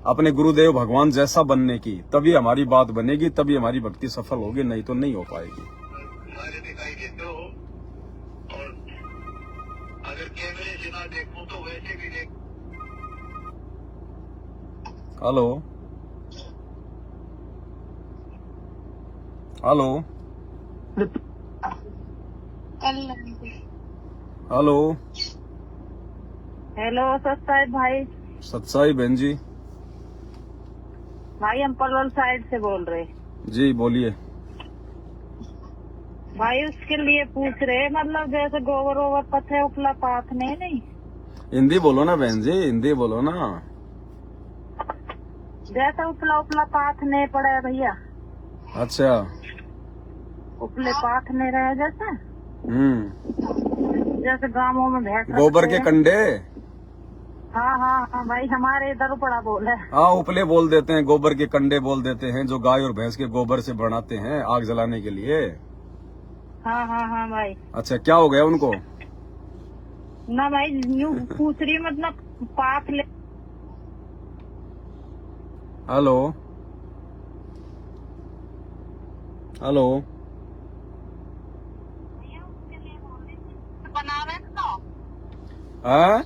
Speaker 1: अपने गुरुदेव भगवान जैसा बनने की। तभी हमारी बात बनेगी, तभी हमारी भक्ति सफल होगी, नहीं तो नहीं हो पाएगी।
Speaker 3: दिखाई देते हो और अगर कैमरे से ना देखूं तो वैसे भी देख।
Speaker 1: हेलो हेलो हेलो
Speaker 4: हेलो सत्साई भाई।
Speaker 1: सत्साई बहन जी।
Speaker 4: भाई हम पलवल साइड से बोल रहे।
Speaker 1: जी बोलिए।
Speaker 4: भाई उसके लिए पूछ रहे, मतलब जैसे गोबर वोबर पथे उपला पाथने नहीं।
Speaker 1: हिंदी बोलो ना बहन जी, हिंदी बोलो ना।
Speaker 4: जैसे उपला उपला पाथने पड़े भैया।
Speaker 1: अच्छा।
Speaker 4: उपले पाथने रहे जैसे जैसे गांवों में भैंस
Speaker 1: गोबर के कंडे।
Speaker 4: हाँ हाँ हाँ भाई, हमारे इधर उपड़ा बोल है।
Speaker 1: हाँ उपले बोल देते हैं, गोबर के कंडे बोल देते हैं, जो गाय और भैंस के गोबर से बनाते हैं आग जलाने के लिए।
Speaker 4: हाँ हाँ हाँ भाई।
Speaker 1: अच्छा क्या हो गया उनको?
Speaker 4: ना भाई यूँ पूछ रही, मतलब पाथ ले।
Speaker 1: हेलो हेलो
Speaker 4: बना रहे ना
Speaker 1: हैं?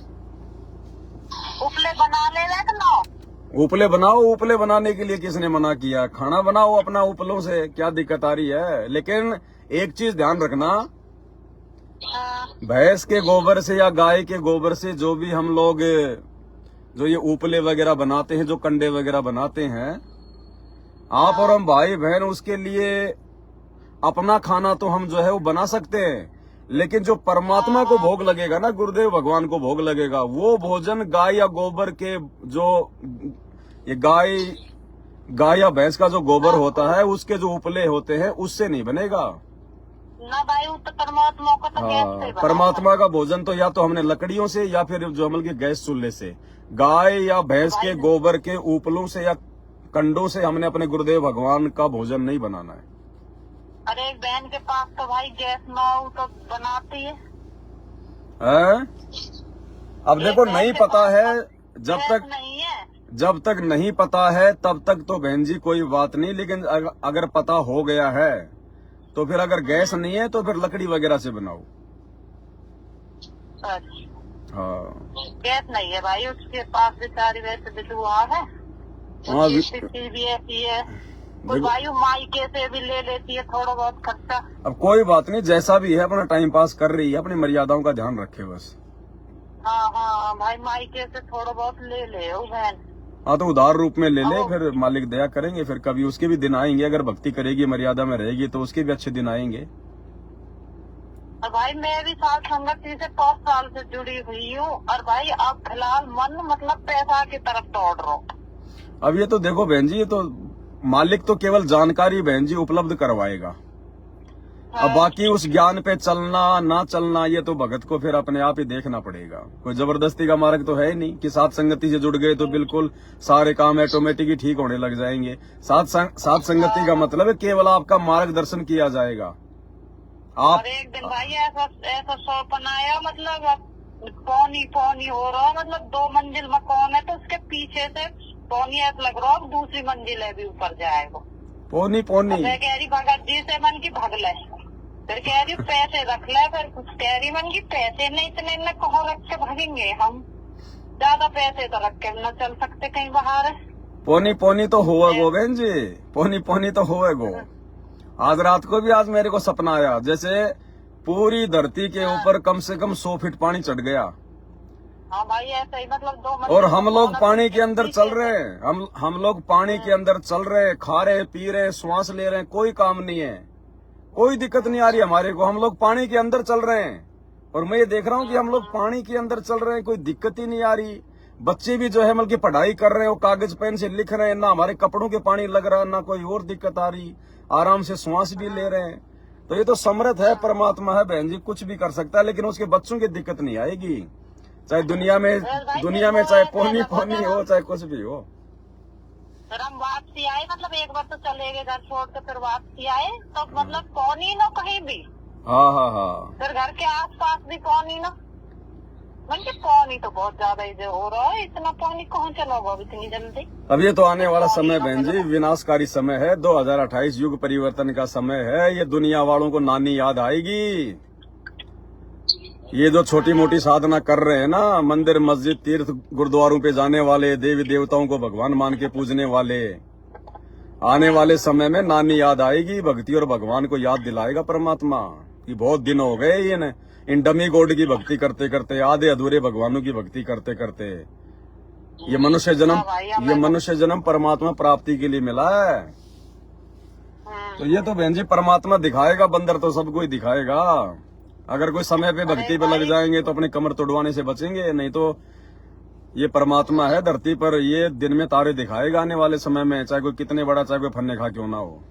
Speaker 4: उपले बना ले रहे ना।
Speaker 1: उपले बनाओ, उपले बनाने के लिए किसने मना किया? खाना बनाओ अपना उपलों से, क्या दिक्कत आ रही है? लेकिन एक चीज ध्यान रखना, भैंस के गोबर से या गाय के गोबर से जो भी हम लोग जो ये उपले वगैरह बनाते हैं, जो कंडे वगैरह बनाते हैं, आप और हम भाई बहन उसके लिए अपना खाना तो हम जो है वो बना सकते हैं, लेकिन जो परमात्मा को भोग लगेगा ना, गुरुदेव भगवान को भोग लगेगा, वो भोजन गाय या गोबर के जो ये गाय या भैंस का जो गोबर होता है उसके जो उपले होते हैं उससे नहीं बनेगा
Speaker 4: ना भाई। वो तो परमात्मा को तो गैस से बना।
Speaker 1: परमात्मा का भोजन तो या तो हमने लकड़ियों से या फिर जो अमल के गैस चूल्हे से, गाय या भैंस के गोबर के उपलों से या कंडों से हमने अपने गुरुदेव भगवान का भोजन नहीं बनाना है।
Speaker 4: अरे एक बहन के पास तो भाई गैस ना हो तो बनाती है।
Speaker 1: अब देखो नहीं पता है, जब तक नहीं पता है तब तक तो बहन जी कोई बात नहीं, लेकिन अगर पता हो गया है तो फिर अगर गैस नहीं है तो फिर लकड़ी वगैरह से बनाओ।
Speaker 4: अच्छा।
Speaker 1: हाँ
Speaker 4: गैस नहीं है भाई उसके पास, बेचारी वैसे विधवा है।
Speaker 1: हाँ
Speaker 4: भी ऐसी है, कोई भाई मायके से भी ले लेती है थोड़ा बहुत खर्चा।
Speaker 1: अब कोई बात नहीं, जैसा भी है अपना टाइम पास कर रही है, अपनी मर्यादाओं का ध्यान रखे बस।
Speaker 4: हाँ हाँ भाई, मायके से थोड़ा बहुत ले ले वो बहन।
Speaker 1: हाँ तो उधार रूप में ले ले, फिर मालिक दया करेंगे, फिर कभी उसके भी दिन आएंगे। अगर भक्ति करेगी, मर्यादा में रहेगी तो उसके भी अच्छे दिन आएंगे।
Speaker 4: और भाई मैं भी साथ संगति से 5 साल से जुड़ी हुई हूँ, और भाई अब फिलहाल मन मतलब पैसा की तरफ दौड़ रहा हूँ।
Speaker 1: अब ये तो देखो बहन जी, ये तो मालिक तो केवल जानकारी बहन जी उपलब्ध करवाएगा। अब बाकी उस ज्ञान पे चलना ना चलना ये तो भगत को फिर अपने आप ही देखना पड़ेगा। कोई जबरदस्ती का मार्ग तो है ही नहीं कि साथ संगति से जुड़ गए तो बिल्कुल सारे काम ऑटोमेटिक ही ठीक होने लग जाएंगे। साथ संगति का मतलब है केवल आपका मार्गदर्शन किया जाएगा। आप
Speaker 4: और एक दिन भाई ऐसा सपना आया, मतलब पौनी हो रहा, मतलब 2 मंजिल मकान है तो उसके पीछे से पौनी ऐसा लग रहा है दूसरी मंजिल है भी ऊपर जाएगा।
Speaker 1: पौनी
Speaker 4: मैं कह रही भगत जी से मन की भग ले, फिर कह रही पैसे रख ले, फिर कुछ कह रही मन की पैसे नहीं इतने न कहाँ रख के भागेंगे हम, ज्यादा पैसे तो रख के न चल सकते कहीं बाहर।
Speaker 1: पौनी तो हुआ गो बहन जी, पौनी तो हुआ गो। आज रात को भी आज मेरे को सपना आया जैसे पूरी धरती के ऊपर कम से कम 100 फीट पानी चढ़ गया।
Speaker 4: हाँ भाई ऐसा ही, मतलब 2
Speaker 1: और हम लोग पानी के अंदर चल रहे हैं, हम लोग पानी के अंदर चल रहे हैं, खा रहे पी रहे श्वास ले रहे हैं, कोई काम नहीं है, कोई दिक्कत नहीं आ रही हमारे को। हम लोग पानी के अंदर चल रहे हैं और मैं ये देख रहा हूँ कि हम लोग पानी के अंदर चल रहे हैं, कोई दिक्कत ही नहीं आ रही। बच्चे भी जो है मतलब की पढ़ाई कर रहे हैं, वो कागज पेन से लिख रहे हैं, ना हमारे कपड़ों के पानी लग रहा है, ना कोई और दिक्कत आ रही, आराम से श्वास भी ले रहे हैं। तो ये तो समर्थ है, परमात्मा है बहन जी, कुछ भी कर सकता है, लेकिन उसके बच्चों की दिक्कत नहीं आएगी। चाहे दुनिया में चाहे पोनी पोनी हो, चाहे कुछ भी हो।
Speaker 4: फिर हम वापसी आए, मतलब एक बार तो चले गए घर छोड़ के, फिर वापसी आए तो मतलब कौन ही ना कहीं भी।
Speaker 1: हाँ हाँ हाँ,
Speaker 4: फिर घर के आसपास भी पानी ना, मतलब पानी तो बहुत ज्यादा इधर हो रहा है, इतना पानी कहाँ चला होगा इतनी जल्दी।
Speaker 1: अब ये तो आने वाला समय बहन जी विनाशकारी समय है, 2028 युग परिवर्तन का समय है। ये दुनिया वालों को नानी याद आएगी। ये जो छोटी मोटी साधना कर रहे हैं ना, मंदिर मस्जिद तीर्थ गुरुद्वारों पे जाने वाले, देवी देवताओं को भगवान मान के पूजने वाले, आने वाले समय में नानी याद आएगी, भक्ति और भगवान को याद दिलाएगा परमात्मा कि बहुत दिन हो गए इन डमी गॉड की भक्ति करते करते, आधे अधूरे भगवानों की भक्ति करते करते। ये मनुष्य जन्म परमात्मा प्राप्ति के लिए मिला है। तो ये तो बहन जी परमात्मा दिखाएगा, बंदर तो सबको ही दिखाएगा। अगर कोई समय पे भक्ति पे लग जाएंगे तो अपनी कमर तोड़वाने से बचेंगे, नहीं तो ये परमात्मा है धरती पर, ये दिन में तारे दिखाएगा आने वाले समय में, चाहे कोई कितने बड़ा, चाहे कोई फन्ने खा क्यों ना हो।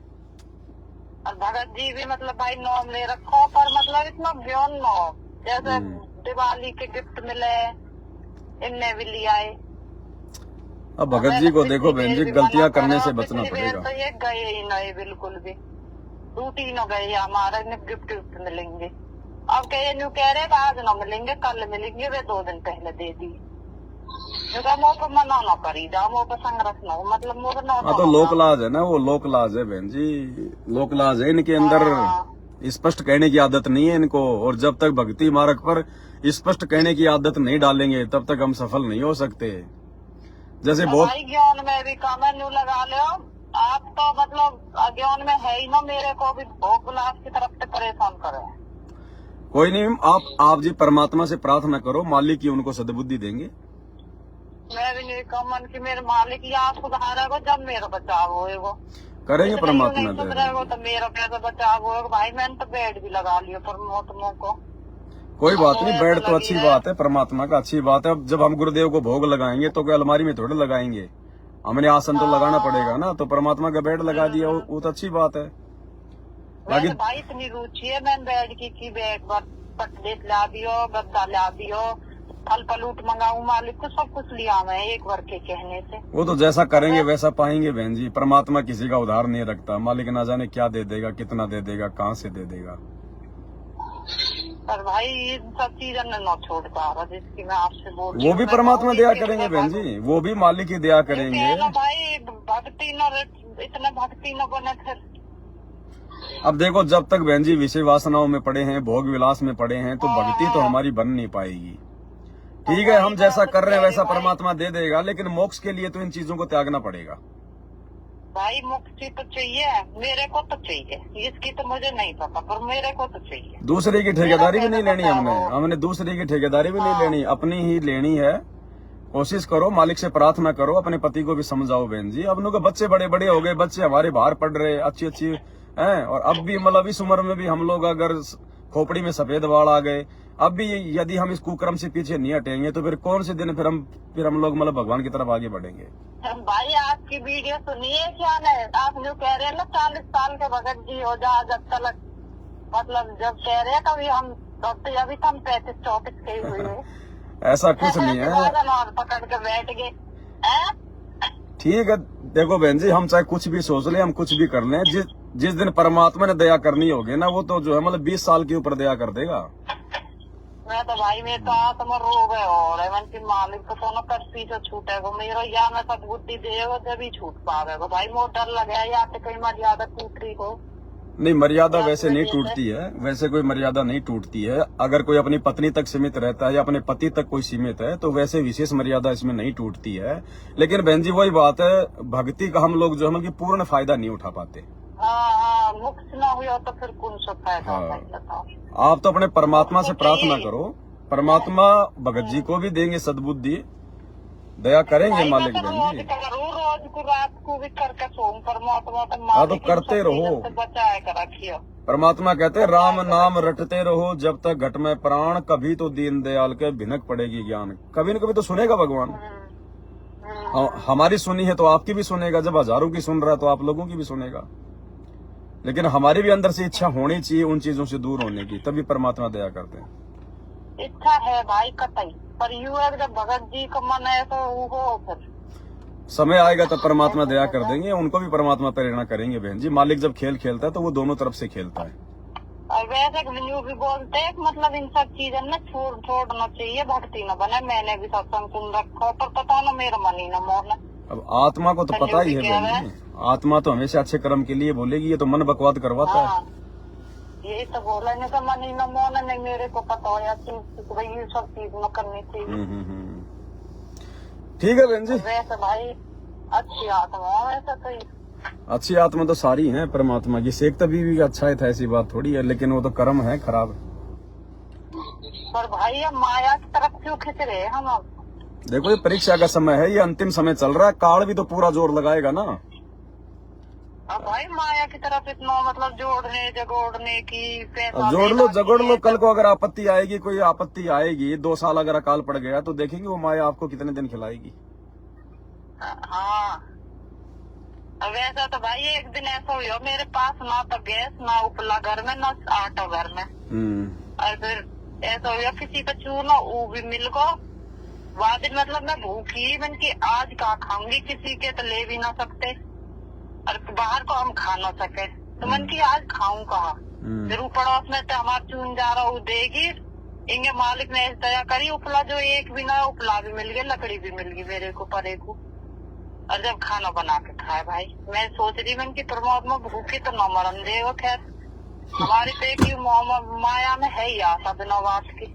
Speaker 4: और भगत जी भी मतलब भाई नाम ले रखो, पर मतलब इतना ब्योन न हो, जैसे दिवाली के गिफ्ट मिले इनने भी लिया है।
Speaker 1: अब भगत जी को देखो बहन जी, गलतियां करने से बचना पड़ेगा।
Speaker 4: तो ये गए ही नहीं, बिल्कुल भी टूट ही न गए, हमारे गिफ्ट मिलेंगे। अब कह रहे आज न मिलेंगे, कल मिलेंगे, वे 2 दिन पहले दे दी। मुँह पर मना न करी जा, मुँह पर संग्रह न हो, मतलब मुँह पर
Speaker 1: हाँ तो लोकलाज है ना, वो लोकलाज है बहन जी, लोकलाज है। इनके अंदर स्पष्ट कहने की आदत नहीं है इनको, और जब तक भक्ति मार्ग पर स्पष्ट कहने की आदत नहीं डालेंगे तब तक हम सफल नहीं हो सकते। जैसे बहुत
Speaker 4: ज्ञान में भी कमेंट लगा लो आप, तो मतलब अज्ञान में है ही ना, मेरे को भी भोग विलास की तरफ से परेशान करे।
Speaker 1: कोई नहीं, आप जी परमात्मा से प्रार्थना करो, मालिक ही उनको सद्बुद्धि देंगे।
Speaker 4: मैं भी नहीं कमन की मेरे मालिक या सुधारेगा जब मेरा बचाव होएगा,
Speaker 1: करेंगे परमात्मा
Speaker 4: सुधरेगा तो मेरा कैसे बचाव होएगा। भाई मैंने तो बेड भी लगा लिया परमात्मा को।
Speaker 1: कोई बात नहीं, बेड तो अच्छी बात है, परमात्मा का अच्छी बात है। अब जब हम गुरुदेव को भोग लगाएंगे तो क्या अलमारी में थोड़े लगाएंगे, हमने आसन तो लगाना पड़ेगा ना, तो परमात्मा का बेड लगा दिया, वो तो अच्छी बात है।
Speaker 4: बाकी भाई इतनी रुचि है मैंने बेड की बैग पटलेट ला दियो, गद्दा ला दियो, फल पलूट मंगाऊ, मालिक को सब कुछ लिया मैं एक बार के कहने से। वो
Speaker 1: तो जैसा करेंगे वैसा पाएंगे बहन जी, परमात्मा किसी का उधार नहीं रखता, मालिक ना जाने क्या दे देगा, कितना दे देगा, कहाँ से दे देगा।
Speaker 4: पर भाई इन सब चीजें न छोड़ पा रहा, जिसकी मैं आपसे बोल रही
Speaker 1: वो भी परमात्मा दया करेंगे बहन जी, वो भी मालिक ही दया करेंगे।
Speaker 4: भाई भक्ति न इतना भक्ति न बने फिर।
Speaker 1: अब देखो जब तक बहन जी विषय वासनाओं में पड़े हैं, भोग विलास में पड़े हैं, तो भक्ति तो हमारी बन नहीं पाएगी। ठीक है, हम जैसा कर रहे हैं वैसा परमात्मा दे देगा, लेकिन मोक्ष के लिए तो इन चीजों को त्यागना पड़ेगा।
Speaker 4: भाई मुक्ति तो चाहिए, मेरे को तो चाहिए, इसकी तो मुझे नहीं पता, पर मेरे को तो चाहिए।
Speaker 1: दूसरे की ठेकेदारी भी नहीं लेनी हमने दूसरे की ठेकेदारी भी नहीं लेनी, अपनी ही लेनी है। कोशिश करो, मालिक से प्रार्थना करो, अपने पति को भी समझाओ बहन जी। अब उनके बच्चे बड़े बड़े हो गए, बच्चे हमारे बाहर पढ़ रहे, अच्छी हैं, और अब भी मतलब इस उम्र में भी हम लोग अगर खोपड़ी में सफेद बाल आ गए, अब भी यदि हम इस कुक्रम से पीछे नहीं हटेंगे तो फिर कौन से दिन फिर हम लोग मतलब भगवान की तरफ आगे बढ़ेंगे।
Speaker 4: भाई आपकी वीडियो सुनिए क्या नहीं, आप जो कह रहे हैं ना 40 साल के भगत जी हो जा, जब तक मतलब जब कह रहे हैं कभी हम अभी तो हम 35-34 के हुए हैं।
Speaker 1: ऐसा कुछ नहीं है,
Speaker 4: पकड़ के बैठ गए।
Speaker 1: ठीक है, देखो बहन जी, हम चाहे कुछ भी सोच लें, हम कुछ भी कर लें, जिस दिन परमात्मा ने दया करनी होगी ना, वो तो जो है मतलब 20 साल के ऊपर दया कर देगा।
Speaker 4: मैं तो भाई मैं तो आत्मा रो गए, और मालिक को तो कर पीछे छूटेगा मेरा, या मैं सद्बुद्धि देगा जब ही छूट पाएगा। भाई मोर डर लगे या तो कहीं मर्यादा टूट रही हो। नहीं,
Speaker 1: मर्यादा वैसे नहीं टूटती है, वैसे कोई मर्यादा नहीं टूटती है। अगर कोई अपनी पत्नी तक सीमित रहता है या अपने पति तक कोई सीमित है तो वैसे विशेष मर्यादा इसमें नहीं टूटती है। लेकिन बहन जी वही बात है, भक्ति का हम लोग जो है कि पूर्ण फायदा नहीं उठा पाते।
Speaker 4: मुक्त ना हुआ तो फिर कौन सा फायदा।
Speaker 1: आप तो अपने परमात्मा से प्रार्थना करो, परमात्मा भगत जी को भी देंगे सद्बुद्धि, दया करेंगे मालिक बहन जी।
Speaker 4: रोज को रात को भी करके सोम परमात्मा
Speaker 1: तो करते रहो,
Speaker 4: बचाए कर रखियो।
Speaker 1: परमात्मा कहते हैं राम नाम रटते रहो जब तक घट में प्राण, कभी तो दीन दयाल के भिनक पड़ेगी ज्ञान। कभी न कभी तो सुनेगा भगवान। हमारी सुनी है तो आपकी भी सुनेगा, जब हजारों की सुन रहा है तो आप लोगों की भी सुनेगा। लेकिन हमारी भी अंदर से इच्छा होनी चाहिए उन चीजों से दूर होने की, तभी परमात्मा दया करते हैं।
Speaker 4: इच्छा है भाई कतई, पर यू है जब भगत जी का मन है तो वो फिर
Speaker 1: समय आएगा तो परमात्मा दया कर देंगे, उनको भी परमात्मा प्रेरणा करेंगे बहन जी। मालिक जब खेल खेलता है तो वो दोनों तरफ से खेलता है।
Speaker 4: और वैसे यूँ भी बोलते हैं मतलब इन सब चीजों में छोड़ना चाहिए, भक्ति न बने। मैंने भी सत्संग सुन रखा, पर पता ना मेरा मन ही न मोहन।
Speaker 1: अब आत्मा को तो पता ही है बहन जी, आत्मा तो हमेशा अच्छे कर्म के लिए बोलेगी, ये तो मन बकवाद करवाता है।
Speaker 4: यही तो बोला, नहीं तो मन ही न मोहन, नहीं मेरे को पता हो या चीज भाई ये सब चीज न करनी चाहिए।
Speaker 1: ठीक है बहन जी।
Speaker 4: वैसे भाई अच्छी आत्मा, वैसे तो
Speaker 1: अच्छी आत्मा तो सारी है परमात्मा की, शेख तभी भी अच्छा है था, ऐसी बात थोड़ी है, लेकिन वो तो कर्म है खराब।
Speaker 4: पर भाई अब माया की तरफ क्यों खिंच रहे हम? अब
Speaker 1: देखो ये परीक्षा का समय है, ये अंतिम समय चल रहा है, काल भी तो पूरा जोर लगाएगा ना।
Speaker 4: अब भाई माया की तरफ इतना मतलब जोड़ने जगोड़ने की पैसा
Speaker 1: अब जोड़ लो जगोड़ लो, कल को अगर आपत्ति आएगी, कोई आपत्ति आएगी, 2 साल अगर अकाल पड़ गया तो देखेंगे वो माया आपको कितने दिन खिलाएगी।
Speaker 4: हाँ वैसा तो भाई एक दिन ऐसा हुआ मेरे पास ना तो गैस ना उपला घर में ना आटा घर में। और फिर ऐसा हुआ किसी का चूना वो भी मिल गो। बाद मतलब मैं भूखी बन की आज का खाऊंगी, किसी के तो ले भी ना सकते और बाहर को हम खा ना सके, तो मन की आज खाऊं कहा। फिर पड़ोस में तो हमारा चून जा रहा वो देगी, इंगे मालिक ने दया करी, उपला जो एक भी ना उपला भी मिल गया, लकड़ी भी मिल गई मेरे को परे को। और जब खाना बना के खाए भाई, मैं सोच रही मैं कि परमात्मा भूखी तो न मरन देगा। खैर हमारी तो एक ही माया में है ही आशा बिना बात की।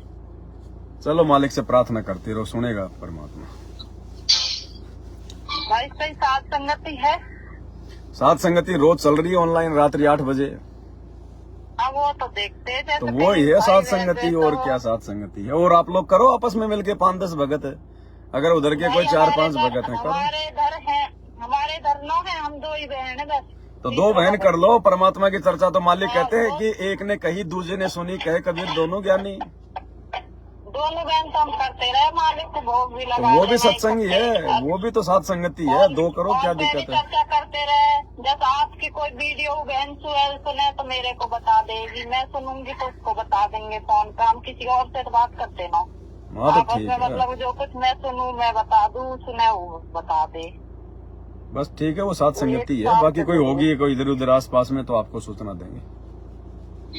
Speaker 1: चलो मालिक से प्रार्थना करती रहो, सुनेगा परमात्मा।
Speaker 4: भाई सही साथ संगति है,
Speaker 1: साथ संगति रोज चल रही है ऑनलाइन, रात्रि 8 बजे।
Speaker 4: अब वो तो देखते हैं
Speaker 1: तो वो ही है साथ संगति, और क्या साथ संगति है। और आप लोग करो आपस में मिलके 5-10 भगत है, अगर उधर के कोई 4-5 भगत है करो।
Speaker 4: हमारे घर नो है, हम 2 ही बहन है बस।
Speaker 1: तो 2 बहन कर लो, परमात्मा की चर्चा तो मालिक कहते हैं कि एक ने कही दूसरे ने सुनी, कहे कबीर दोनों ज्ञानी।
Speaker 4: दोनों बहन तो हम करते रहे, मालिक को भोग भी लगा,
Speaker 1: वो भी सत्संगी है, वो भी तो साथ संगति है। 2 करो, क्या दिक्कत है।
Speaker 4: चर्चा करते रहे, जैसे आपकी कोई वीडियो बहन सुने तो मेरे को बता देगी, मैं सुनूंगी तो उसको बता देंगे फोन पे। हम किसी और से बात करते ना, आपस में मतलब जो कुछ मैं सुनूं मैं बता दूं, सुने वो बता दे,
Speaker 1: बस ठीक है। वो साथ संगति है, बाकी कोई होगी कोई इधर उधर आस पास में तो आपको सूचना देंगे।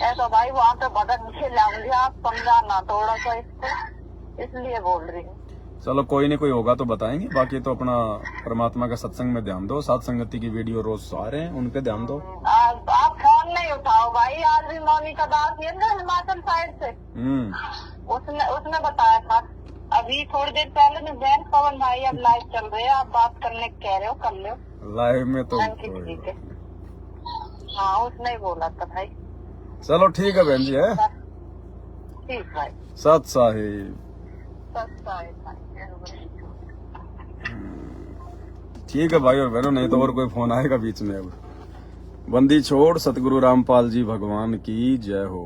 Speaker 4: ऐसा भाई वहाँ पे बदल खिलाऊंगी, आप समझाना थोड़ा सा इसको, इसलिए बोल रही हूँ।
Speaker 1: चलो कोई नहीं, कोई होगा तो बताएंगे, बाकी तो अपना परमात्मा का सत्संग में ध्यान दो। साथ संगति की वीडियो रोज आ रहे हैं, उन पे ध्यान दो।
Speaker 4: आप फोन नहीं उठाओ भाई, आज भी मोनिका दास है ना हिमाचल साइड से, उसने बताया था अभी थोड़ी देर पहले में। जैन पवन भाई अब लाइव चल रहे हैं, आप बात करने कह रहे हो, कर लो
Speaker 1: लाइव में तो।
Speaker 4: ठीक है, हाँ उसने ही बोला था भाई।
Speaker 1: चलो ठीक है बहन जी, है
Speaker 4: ठीक भाई,
Speaker 1: सत साहिब। ठीक है भाई और बहनों, नहीं तो और कोई फोन आएगा बीच में। अब बंदी छोड़, सतगुरु रामपाल जी भगवान की जय हो।